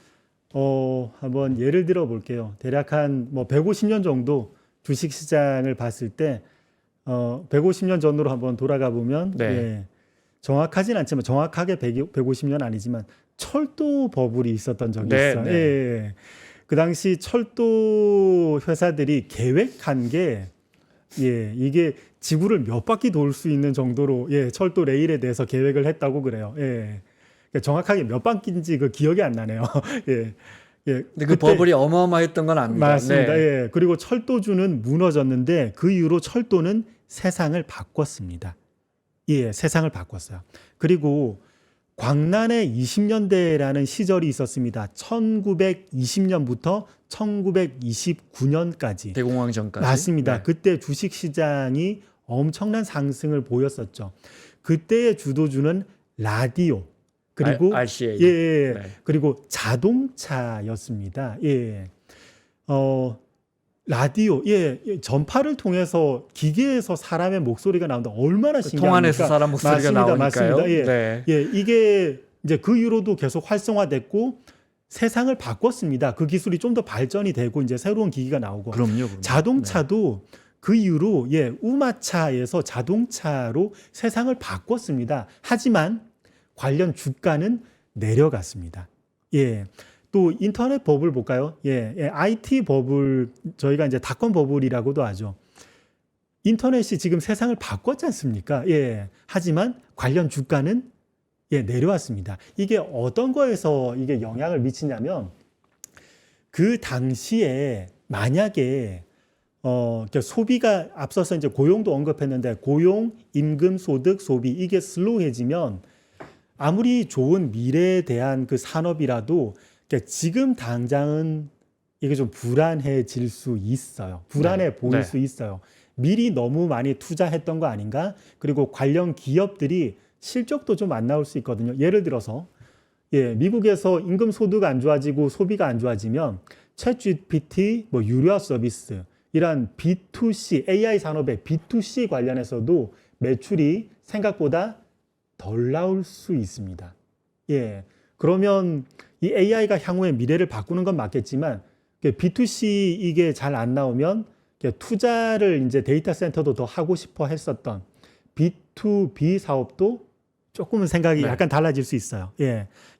예를 들어 볼게요. 대략 한 150년 정도 주식 시장을 봤을 때 150년 전으로 한번 돌아가 보면 정확하진 않지만 정확하게 150년 아니지만 철도 버블이 있었던 적이 있어요. 예. 그 당시 철도 회사들이 계획한 게 이게 지구를 몇 바퀴 돌 수 있는 정도로 철도 레일에 대해서 계획을 했다고 그래요. 정확하게 몇 바퀴인지 그 기억이 안 나네요. 근데 그 버블이 어마어마했던 건 압니다. 맞습니다. 그리고 철도주는 무너졌는데 그 이후로 철도는 세상을 바꿨습니다. 세상을 바꿨어요. 그리고 광란의 20년대라는 시절이 있었습니다. 1920년부터 1929년까지. 대공황 전까지. 맞습니다. 그때 주식 시장이 엄청난 상승을 보였었죠. 그때의 주도주는 라디오 그리고 RCA. 그리고 자동차였습니다. 라디오, 전파를 통해서 기계에서 사람의 목소리가 나온다. 얼마나 신기합니까? 통안에서 사람 목소리가 나오니까요. 맞습니다. 이게 이제 그 이후로도 계속 활성화됐고 세상을 바꿨습니다. 그 기술이 좀 더 발전이 되고 이제 새로운 기기가 나오고. 그럼요. 자동차도 그 이후로 우마차에서 자동차로 세상을 바꿨습니다. 하지만 관련 주가는 내려갔습니다. 또 인터넷 버블 볼까요? IT 버블 저희가 이제 닷컴 버블이라고도 하죠. 인터넷이 지금 세상을 바꿨지 않습니까? 하지만 관련 주가는 내려왔습니다. 이게 어떤 거에서 이게 영향을 미치냐면 그 당시에 만약에 이렇게 소비가 앞서서 이제 고용도 언급했는데 고용, 임금, 소득, 소비 이게 슬로우해지면 아무리 좋은 미래에 대한 그 산업이라도 그러니까 지금 당장은 이게 좀 불안해질 수 있어요. 불안해 네. 보일 네. 수 있어요. 미리 너무 많이 투자했던 거 아닌가? 그리고 관련 기업들이 실적도 좀 안 나올 수 있거든요. 예를 들어서 미국에서 임금 소득 안 좋아지고 소비가 안 좋아지면 챗GPT, 뭐 유료 서비스 이런 B2C AI 산업의 B2C 관련해서도 매출이 생각보다 덜 나올 수 있습니다. 그러면 이 AI가 향후에 미래를 바꾸는 건 맞겠지만 B2C 이게 잘 안 나오면 투자를 이제 데이터 센터도 더 하고 싶어 했었던 B2B 사업도 조금은 생각이 네. 약간 달라질 수 있어요.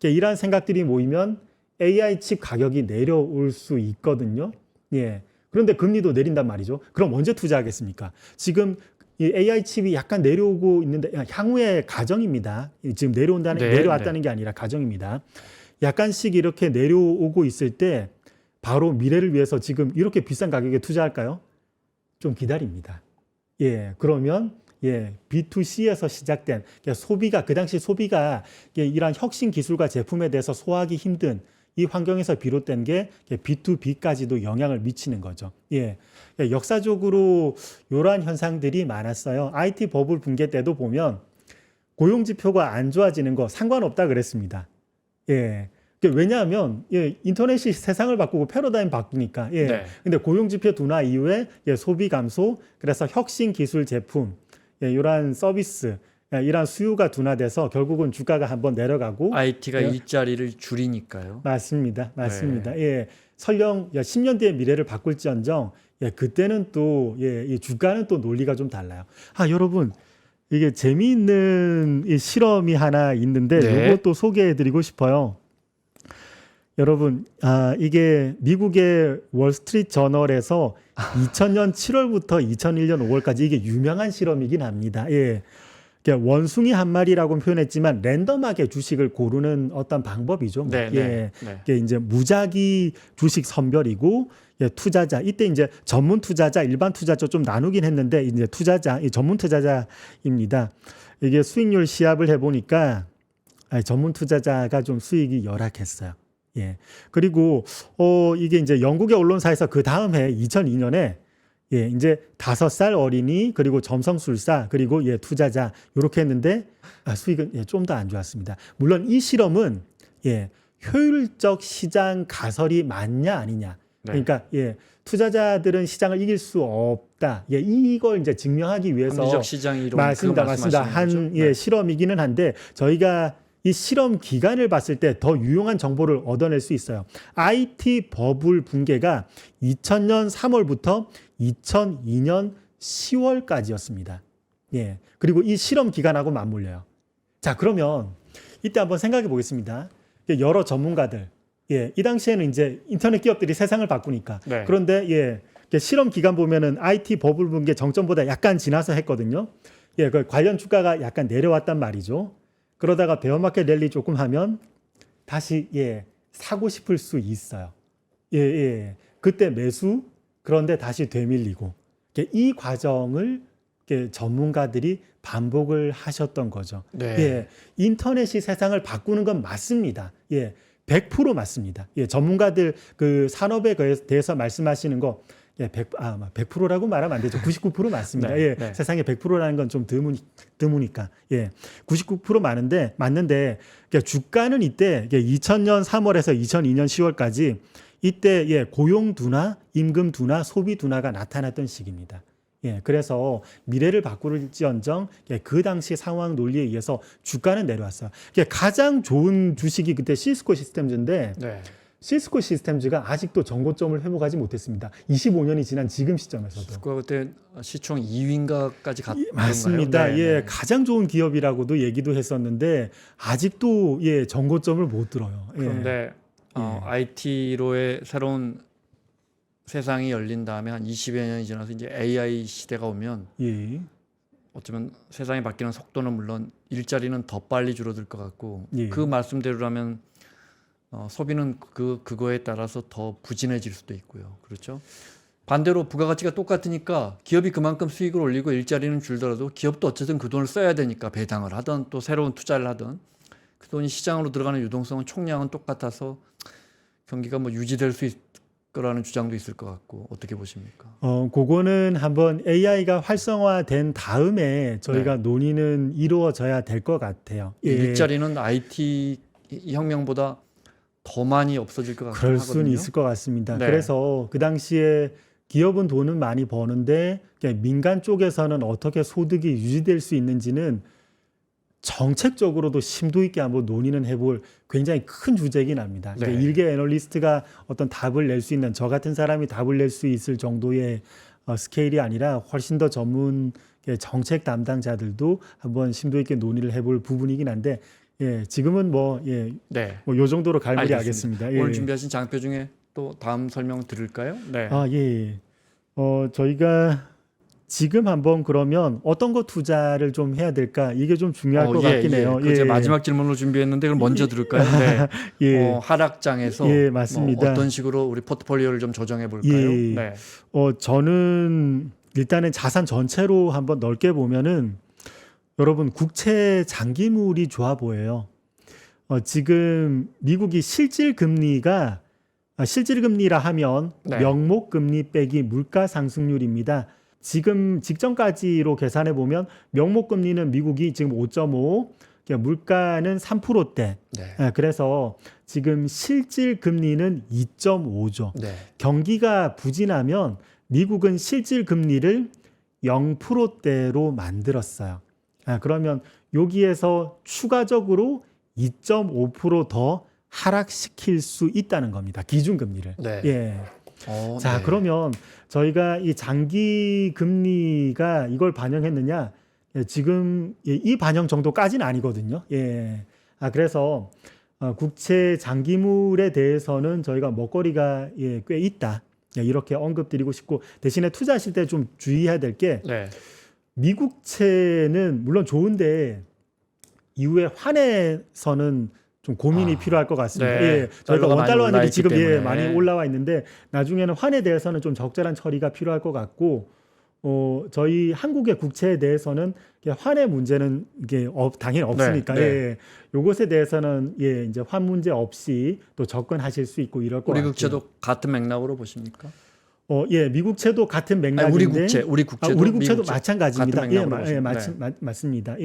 이러한 생각들이 모이면 AI 칩 가격이 내려올 수 있거든요. 그런데 금리도 내린단 말이죠. 그럼 언제 투자하겠습니까? 지금 이 AI 칩이 약간 내려오고 있는데 향후의 가정입니다. 지금 내려왔다는 게 아니라 가정입니다. 약간씩 이렇게 내려오고 있을 때 바로 미래를 위해서 지금 이렇게 비싼 가격에 투자할까요? 좀 기다립니다. 그러면 B2C에서 시작된 소비가 그 당시 소비가 이러한 혁신 기술과 제품에 대해서 소화하기 힘든 이 환경에서 비롯된 게 B2B까지도 영향을 미치는 거죠. 역사적으로 이러한 현상들이 많았어요. IT 버블 붕괴 때도 보면 고용 지표가 안 좋아지는 거 상관없다 그랬습니다. 왜냐하면 인터넷이 세상을 바꾸고 패러다임 바꾸니까. 근데 고용 지표 둔화 이후에 소비 감소, 그래서 혁신 기술 제품, 이러한 서비스, 이러한 수요가 둔화돼서 결국은 주가가 한번 내려가고 IT가 일자리를 줄이니까요. 맞습니다. 설령 10년 뒤의 미래를 바꿀지언정 그때는 또 이 주가는 또 논리가 좀 달라요. 여러분 이게 재미있는 이 실험이 하나 있는데 이것도 소개해드리고 싶어요. 여러분, 이게 미국의 월스트리트 저널에서 2000년 7월부터 2001년 5월까지 이게 유명한 실험이긴 합니다. 원숭이 한 마리라고 표현했지만 랜덤하게 주식을 고르는 어떤 방법이죠. 이게 이제 무작위 주식 선별이고 투자자 이때 이제 전문 투자자, 일반 투자자 좀 나누긴 했는데 이제 투자자, 전문 투자자입니다. 이게 수익률 시합을 해보니까 전문 투자자가 좀 수익이 열악했어요. 그리고 이게 이제 영국의 언론사에서 그 다음 해 2002년에 이제 5살 어린이 그리고 점성술사 그리고 투자자 이렇게 했는데 수익은 좀 더 안 좋았습니다. 물론 이 실험은 효율적 시장 가설이 맞냐 아니냐. 그러니까 투자자들은 시장을 이길 수 없다. 이걸 이제 증명하기 위해서 합리적 시장 이론 맞습니다. 한 실험이기는 한데 저희가 이 실험 기간을 봤을 때 더 유용한 정보를 얻어낼 수 있어요. IT 버블 붕괴가 2000년 3월부터 2002년 10월까지였습니다. 그리고 이 실험 기간하고 맞물려요. 자, 그러면 이때 한번 생각해 보겠습니다. 여러 전문가들, 이 당시에는 이제 인터넷 기업들이 세상을 바꾸니까. 그런데 실험 기간 보면은 IT 버블 붕괴 정점보다 약간 지나서 했거든요. 그 관련 주가가 약간 내려왔단 말이죠. 그러다가 베어마켓 랠리 조금 하면 다시 사고 싶을 수 있어요. 그때 매수, 그런데 다시 되밀리고 이 과정을 전문가들이 반복을 하셨던 거죠. 인터넷이 세상을 바꾸는 건 맞습니다. 100% 맞습니다. 전문가들 그 산업에 대해서 말씀하시는 거 100%라고 말하면 안 되죠. 99% 맞습니다. 세상에 100%라는 건 좀 드무니까. 99% 맞는데 주가는 이때 2000년 3월에서 2002년 10월까지 이때 고용 둔화, 임금 둔화, 소비 둔화가 나타났던 시기입니다. 그래서 미래를 바꿀지언정 그 당시 상황 논리에 의해서 주가는 내려왔어요. 가장 좋은 주식이 그때 시스코 시스템즈인데 시스코 시스템즈가 아직도 전고점을 회복하지 못했습니다. 25년이 지난 지금 시점에서도. 시스코가 그때 시총 2위인가까지 갔던 건가요? 맞습니다. 가장 좋은 기업이라고도 얘기도 했었는데 아직도 전고점을 못 들어요. 그런데 IT로의 새로운 세상이 열린 다음에 한 20여 년이 지나서 이제 AI 시대가 오면 어쩌면 세상이 바뀌는 속도는 물론 일자리는 더 빨리 줄어들 것 같고 그 말씀대로라면 소비는 그거에 따라서 더 부진해질 수도 있고요. 그렇죠? 반대로 부가가치가 똑같으니까 기업이 그만큼 수익을 올리고 일자리는 줄더라도 기업도 어쨌든 그 돈을 써야 되니까 배당을 하든 또 새로운 투자를 하든 그 돈이 시장으로 들어가는 유동성은 총량은 똑같아서 경기가 뭐 유지될 수 있을 거라는 주장도 있을 것 같고 어떻게 보십니까? 그거는 한번 AI가 활성화된 다음에 저희가 논의는 이루어져야 될 것 같아요. 예. 일자리는 IT 혁명보다 더 많이 없어질 것 같긴 그럴 하거든요. 수는 있을 것 같습니다. 네. 그래서 그 당시에 기업은 돈은 많이 버는데 민간 쪽에서는 어떻게 소득이 유지될 수 있는지는 정책적으로도 심도 있게 한번 논의는 해볼 굉장히 큰 주제이긴 합니다. 네. 일개 애널리스트가 어떤 답을 낼 수 있는 저 같은 사람이 답을 낼 수 있을 정도의 스케일이 아니라 훨씬 더 전문 정책 담당자들도 한번 심도 있게 논의를 해볼 부분이긴 한데 지금은 네. 요 정도로 갈무리 알겠습니다. 하겠습니다. 오늘 준비하신 장표 중에 또 다음 설명 드릴까요? 네. 예. 저희가 지금 한번 그러면 어떤 거 투자를 좀 해야 될까? 이게 좀 중요할 것 같긴 해요. 제 마지막 질문으로 준비했는데 그걸 먼저 들을까요? 네. 예. 하락장에서 맞습니다. 뭐 어떤 식으로 우리 포트폴리오를 좀 조정해 볼까요? 예. 네. 저는 일단은 자산 전체로 한번 넓게 보면은 여러분 국채 장기물이 좋아 보여요. 지금 미국이 실질 금리가 실질 금리라 하면 네. 명목 금리 빼기 물가 상승률입니다. 지금 직전까지로 계산해 보면 명목 금리는 미국이 지금 5.5, 물가는 3%대. 네. 그래서 지금 실질 금리는 2.5죠. 네. 경기가 부진하면 미국은 실질 금리를 0%대로 만들었어요. 그러면 여기에서 추가적으로 2.5% 더 하락시킬 수 있다는 겁니다. 기준금리를. 네. 예. 자, 네. 그러면 저희가 이 장기 금리가 이걸 반영했느냐? 지금 이 반영 정도까지는 아니거든요. 예. 그래서 국채 장기물에 대해서는 저희가 먹거리가 꽤 있다. 이렇게 언급드리고 싶고 대신에 투자하실 때 좀 주의해야 될 게 네. 미국채는 물론 좋은데 이후에 환에서는 좀 고민이 필요할 것 같습니다. 네. 저희가 달러가 원달러 많이 환율이 지금 때문에. 많이 올라와 있는데 나중에는 환에 대해서는 좀 적절한 처리가 필요할 것 같고 저희 한국의 국채에 대해서는 환의 문제는 이게 당연히 없으니까 네. 요것에 대해서는 이제 환 문제 없이 또 접근하실 수 있고 이럴 것 우리 같아요. 국채도 같은 맥락으로 보십니까? 미국채도 같은 맥락인데 우리 국채도 우리 국채도 미국채 마찬가지입니다. 같은 맥락으로 보십니까? 맞습니다.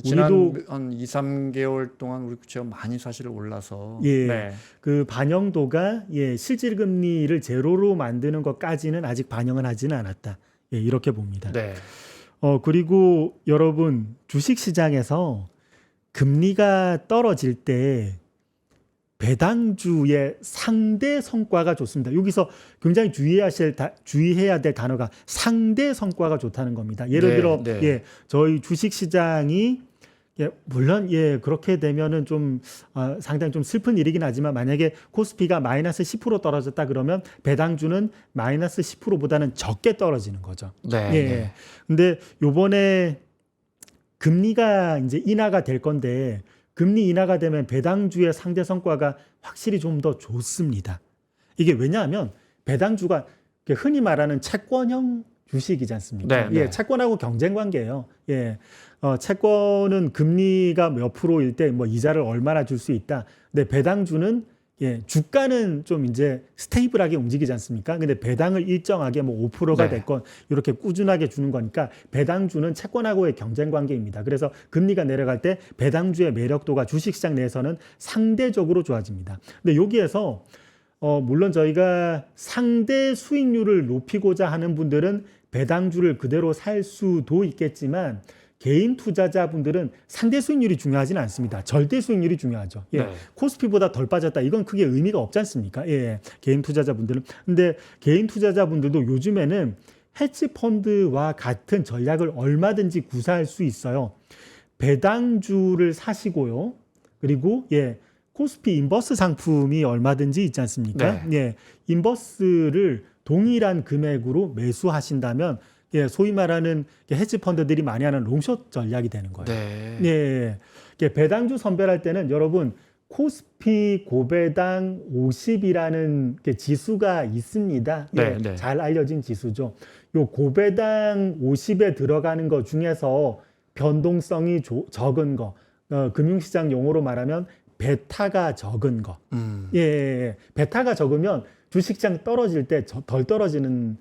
지난 우리도 한 2, 3개월 동안 우리 국채가 많이 사실 올라서 네. 그 반영도가 실질 금리를 제로로 만드는 것까지는 아직 반영은 하지는 않았다. 이렇게 봅니다. 네. 그리고 여러분 주식 시장에서 금리가 떨어질 때 배당주의 상대 성과가 좋습니다. 여기서 굉장히 주의해야 될 단어가 상대 성과가 좋다는 겁니다. 예를 들어 저희 주식 시장이 물론 그렇게 되면은 좀 상당히 좀 슬픈 일이긴 하지만 만약에 코스피가 마이너스 10% 떨어졌다 그러면 배당주는 마이너스 10%보다는 적게 떨어지는 거죠. 네. 근데 요번에 금리가 이제 인하가 될 건데 금리 인하가 되면 배당주의 상대 성과가 확실히 좀 더 좋습니다. 이게 왜냐하면 배당주가 흔히 말하는 채권형 주식이지 않습니까? 네. 채권하고 경쟁 관계예요. 채권은 금리가 몇 프로일 때 뭐 이자를 얼마나 줄 수 있다. 근데 배당주는 주가는 좀 이제 스테이블하게 움직이지 않습니까? 근데 배당을 일정하게 뭐 5%가 됐건 이렇게 꾸준하게 주는 거니까 배당주는 채권하고의 경쟁 관계입니다. 그래서 금리가 내려갈 때 배당주의 매력도가 주식시장 내에서는 상대적으로 좋아집니다. 근데 여기에서 물론 저희가 상대 수익률을 높이고자 하는 분들은 배당주를 그대로 살 수도 있겠지만 개인 투자자분들은 상대 수익률이 중요하지는 않습니다. 절대 수익률이 중요하죠. 코스피보다 덜 빠졌다. 이건 크게 의미가 없지 않습니까? 개인 투자자분들은. 근데 개인 투자자분들도 요즘에는 헤지 펀드와 같은 전략을 얼마든지 구사할 수 있어요. 배당주를 사시고요. 그리고 코스피 인버스 상품이 얼마든지 있지 않습니까? 인버스를 동일한 금액으로 매수하신다면 소위 말하는 헤지 펀드들이 많이 하는 롱숏 전략이 되는 거예요. 배당주 선별할 때는 여러분 코스피 고배당 50이라는 지수가 있습니다. 네, 예, 네. 잘 알려진 지수죠. 요 고배당 50에 들어가는 것 중에서 변동성이 적은 거, 금융시장 용어로 말하면 베타가 적은 거. 예, 베타가 적으면 주식시장 떨어질 때 덜 떨어지는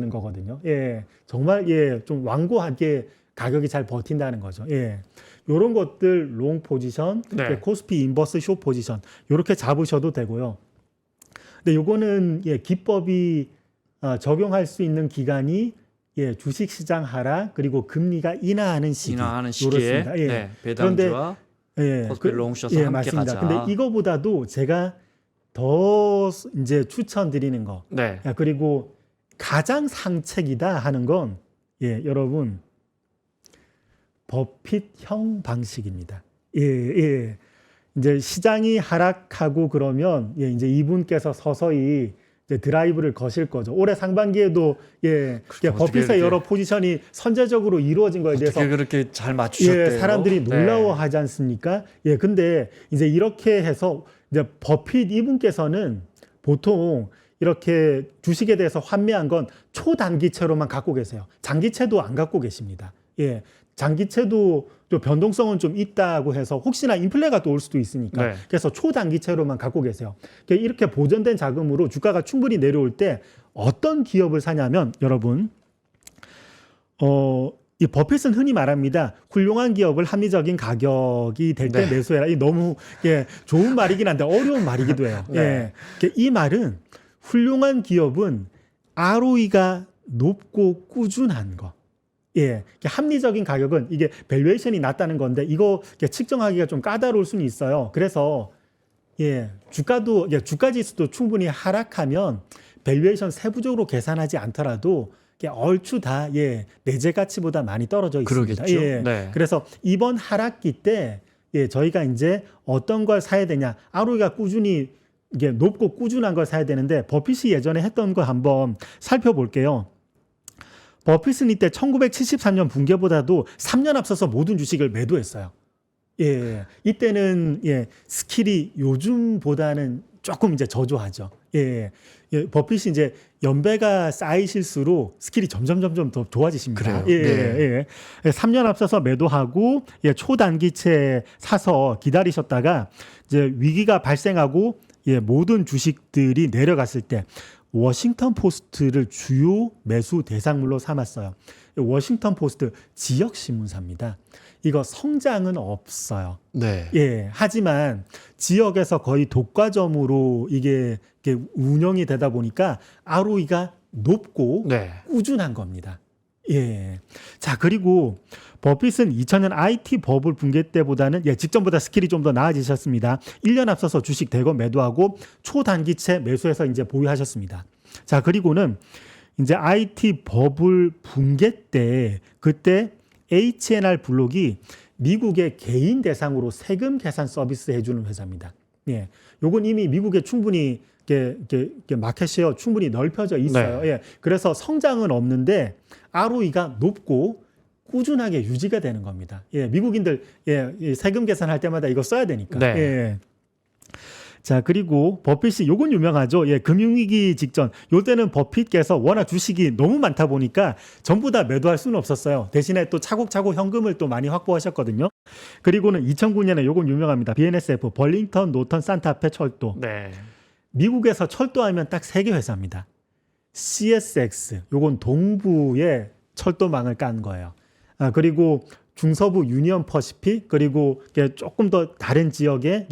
거거든요. 예, 정말 좀 완고하게 가격이 잘 버틴다는 거죠. 예, 요런 것들 롱 포지션, 네. 코스피 인버스 숏 포지션 요렇게 잡으셔도 되고요. 근데 요거는 기법이 적용할 수 있는 기간이 주식시장 하락 그리고 금리가 인하하는 시기. 인하하는 시기에 요렇습니다. 예. 네, 배당주와 코스피 롱숏을 함께 맞습니다. 가자. 근데 이거보다도 제가 더 이제 추천드리는 거, 네. 그리고 가장 상책이다 하는 건 여러분 버핏형 방식입니다. 예. 이제 시장이 하락하고 그러면 이제 이분께서 서서히 이제 드라이브를 거실 거죠. 올해 상반기에도 그렇죠. 버핏의 여러 포지션이 선제적으로 이루어진 거에 대해서 어떻게 그렇게 잘 맞추셨대요? 사람들이 네. 놀라워하지 않습니까? 근데 이제 이렇게 해서 이제 버핏 이분께서는 보통 이렇게 주식에 대해서 환매한 건 초단기채로만 갖고 계세요. 장기채도 안 갖고 계십니다. 장기채도 또 변동성은 좀 있다고 해서 혹시나 인플레가 또 올 수도 있으니까 네. 그래서 초단기채로만 갖고 계세요. 이렇게 보존된 자금으로 주가가 충분히 내려올 때 어떤 기업을 사냐면 여러분 이 버핏은 흔히 말합니다. 훌륭한 기업을 합리적인 가격이 될 때 네. 매수해라. 이 너무 좋은 말이긴 한데 어려운 말이기도 해요. 네. 이 말은 훌륭한 기업은 ROE가 높고 꾸준한 거. 합리적인 가격은 이게 밸류에이션이 낮다는 건데 이거 측정하기가 좀 까다로울 수는 있어요. 그래서 주가도 주가 지수도 충분히 하락하면 밸류에이션 세부적으로 계산하지 않더라도 얼추 다 내재 가치보다 많이 떨어져 있습니다. 그러겠죠. 네. 그래서 이번 하락기 때 저희가 이제 어떤 걸 사야 되냐, ROE가 꾸준히 이게 높고 꾸준한 걸 사야 되는데 버핏이 예전에 했던 거 한번 살펴볼게요. 버핏은 이때 1973년 붕괴보다도 3년 앞서서 모든 주식을 매도했어요. 이때는 스킬이 요즘보다는 조금 이제 저조하죠. 버핏이 이제 연배가 쌓이실수록 스킬이 점점 더 좋아지십니다. 그래요? 3년 앞서서 매도하고 초단기채 사서 기다리셨다가 이제 위기가 발생하고 모든 주식들이 내려갔을 때 워싱턴 포스트를 주요 매수 대상물로 삼았어요. 워싱턴 포스트 지역 신문사입니다. 이거 성장은 없어요. 네. 하지만 지역에서 거의 독과점으로 이게 운영이 되다 보니까 ROE가 높고 네. 꾸준한 겁니다. 자, 그리고 버핏은 2000년 IT 버블 붕괴 때보다는 직전보다 스킬이 좀 더 나아지셨습니다. 1년 앞서서 주식 대거 매도하고 초단기채 매수해서 이제 보유하셨습니다. 자, 그리고는 이제 IT 버블 붕괴 때 그때 H&R 블록이 미국의 개인 대상으로 세금 계산 서비스 해주는 회사입니다. 요건 이미 미국에 충분히 마켓쉐어 충분히 넓혀져 있어요. 네. 그래서 성장은 없는데 ROE가 높고 꾸준하게 유지가 되는 겁니다. 미국인들 세금 계산할 때마다 이거 써야 되니까. 네. 자, 그리고 버핏이 요건 유명하죠. 금융위기 직전 요때는 버핏께서 워낙 주식이 너무 많다 보니까 전부 다 매도할 수는 없었어요. 대신에 또 차곡차곡 현금을 또 많이 확보하셨거든요. 그리고는 2009년에 요건 유명합니다. BNSF 벌링턴 노턴 산타페 철도. 네. 미국에서 철도하면 딱 3개 회사입니다. CSX 요건 동부의 철도망을 깐 거예요. 그리고 중서부 유니언 퍼시픽 그리고 조금 더 다른 지역에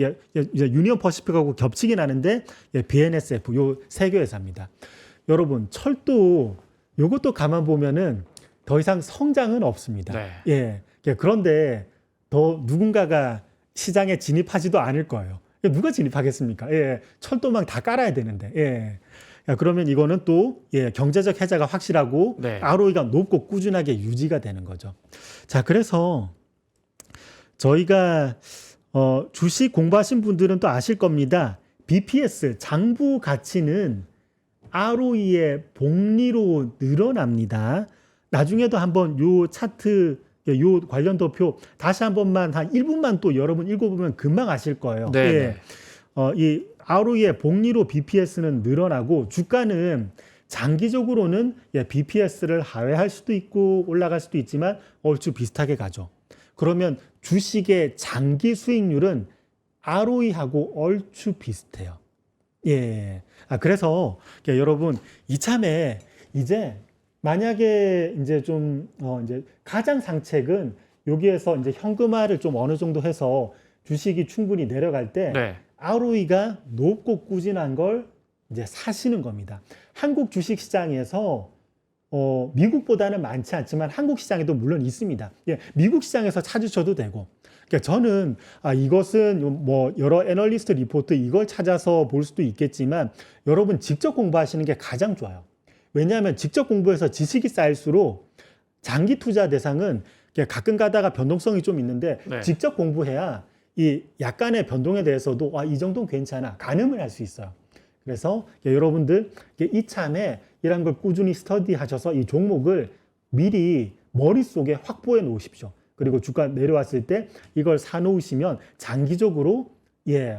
유니언 퍼시픽하고 겹치긴 하는데 BNSF 요 3개 회사입니다. 여러분 철도 요것도 가만 보면은 더 이상 성장은 없습니다. 네. 그런데 더 누군가가 시장에 진입하지도 않을 거예요. 누가 진입하겠습니까? 철도망 다 깔아야 되는데. 그러면 이거는 또 경제적 해자가 확실하고 네. ROE가 높고 꾸준하게 유지가 되는 거죠. 자, 그래서 저희가 주식 공부하신 분들은 또 아실 겁니다. BPS 장부 가치는 ROE의 복리로 늘어납니다. 나중에도 한번 요 차트 요 관련 도표 다시 한 번만 한 1분만 또 여러분 읽어보면 금방 아실 거예요. 네. 예. 이 ROE의 복리로 BPS는 늘어나고 주가는 장기적으로는 BPS를 하회할 수도 있고 올라갈 수도 있지만 얼추 비슷하게 가죠. 그러면 주식의 장기 수익률은 ROE하고 얼추 비슷해요. 예. 그래서 여러분 이참에 이제 만약에 이제 좀 이제 가장 상책은 여기에서 이제 현금화를 좀 어느 정도 해서 주식이 충분히 내려갈 때 네. ROE가 높고 꾸준한 걸 이제 사시는 겁니다. 한국 주식 시장에서 미국보다는 많지 않지만 한국 시장에도 물론 있습니다. 예, 미국 시장에서 찾으셔도 되고. 그러니까 저는 이것은 뭐 여러 애널리스트 리포트 이걸 찾아서 볼 수도 있겠지만 여러분 직접 공부하시는 게 가장 좋아요. 왜냐하면 직접 공부해서 지식이 쌓일수록 장기 투자 대상은 가끔 가다가 변동성이 좀 있는데 네. 직접 공부해야 이 약간의 변동에 대해서도 이 정도는 괜찮아 가늠을 할 수 있어요. 그래서 여러분들 이참에 이런 걸 꾸준히 스터디하셔서 이 종목을 미리 머릿속에 확보해 놓으십시오. 그리고 주가 내려왔을 때 이걸 사놓으시면 장기적으로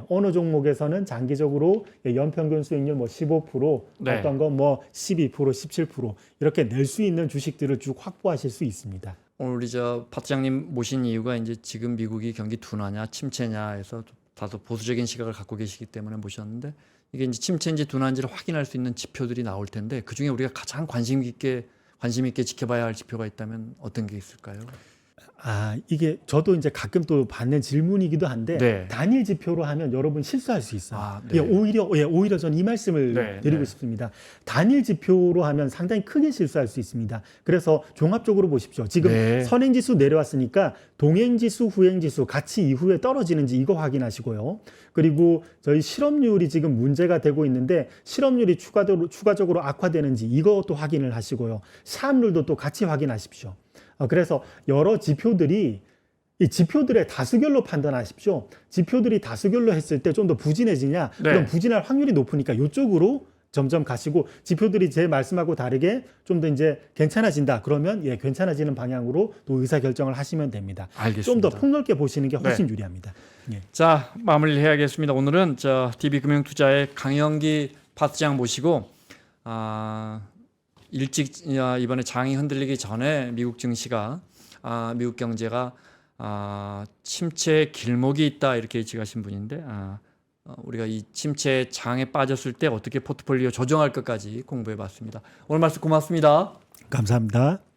어느 종목에서는 장기적으로 연평균 수익률 뭐 15%, 네. 어떤 건 뭐 12%, 17% 이렇게 낼 수 있는 주식들을 쭉 확보하실 수 있습니다. 오늘 우리 파트장님 모신 이유가 이제 지금 미국이 경기 둔화냐 침체냐 해서 다소 보수적인 시각을 갖고 계시기 때문에 모셨는데 이게 이제 침체인지 둔화인지를 확인할 수 있는 지표들이 나올 텐데 그 중에 우리가 가장 관심 있게 지켜봐야 할 지표가 있다면 어떤 게 있을까요? 이게 저도 이제 가끔 또 받는 질문이기도 한데 네. 단일 지표로 하면 여러분 실수할 수 있어요. 네. 오히려 전 이 말씀을 드리고 싶습니다. 단일 지표로 하면 상당히 크게 실수할 수 있습니다. 그래서 종합적으로 보십시오. 지금 선행지수 내려왔으니까 동행지수, 후행지수 같이 이후에 떨어지는지 이거 확인하시고요. 그리고 저희 실업률이 지금 문제가 되고 있는데 실업률이 추가적으로 악화되는지 이것도 확인을 하시고요. 시합률도 또 같이 확인하십시오. 그래서 여러 지표들이 이 지표들의 다수결로 판단하십시오. 지표들이 다수결로 했을 때 좀 더 부진해지냐? 네. 그럼 부진할 확률이 높으니까 이쪽으로 점점 가시고 지표들이 제 말씀하고 다르게 좀 더 이제 괜찮아진다. 그러면 괜찮아지는 방향으로 또 의사 결정을 하시면 됩니다. 알겠습니다. 좀 더 폭넓게 보시는 게 훨씬 유리합니다. 자, 마무리를 해야겠습니다. 오늘은 DB금융투자의 강영기 파트장 모시고 일찍 이번에 장이 흔들리기 전에 미국 증시가 미국 경제가 침체의 길목이 있다 이렇게 예측하신 분인데 우리가 이 침체 장에 빠졌을 때 어떻게 포트폴리오 조정할 것까지 공부해봤습니다. 오늘 말씀 고맙습니다. 감사합니다.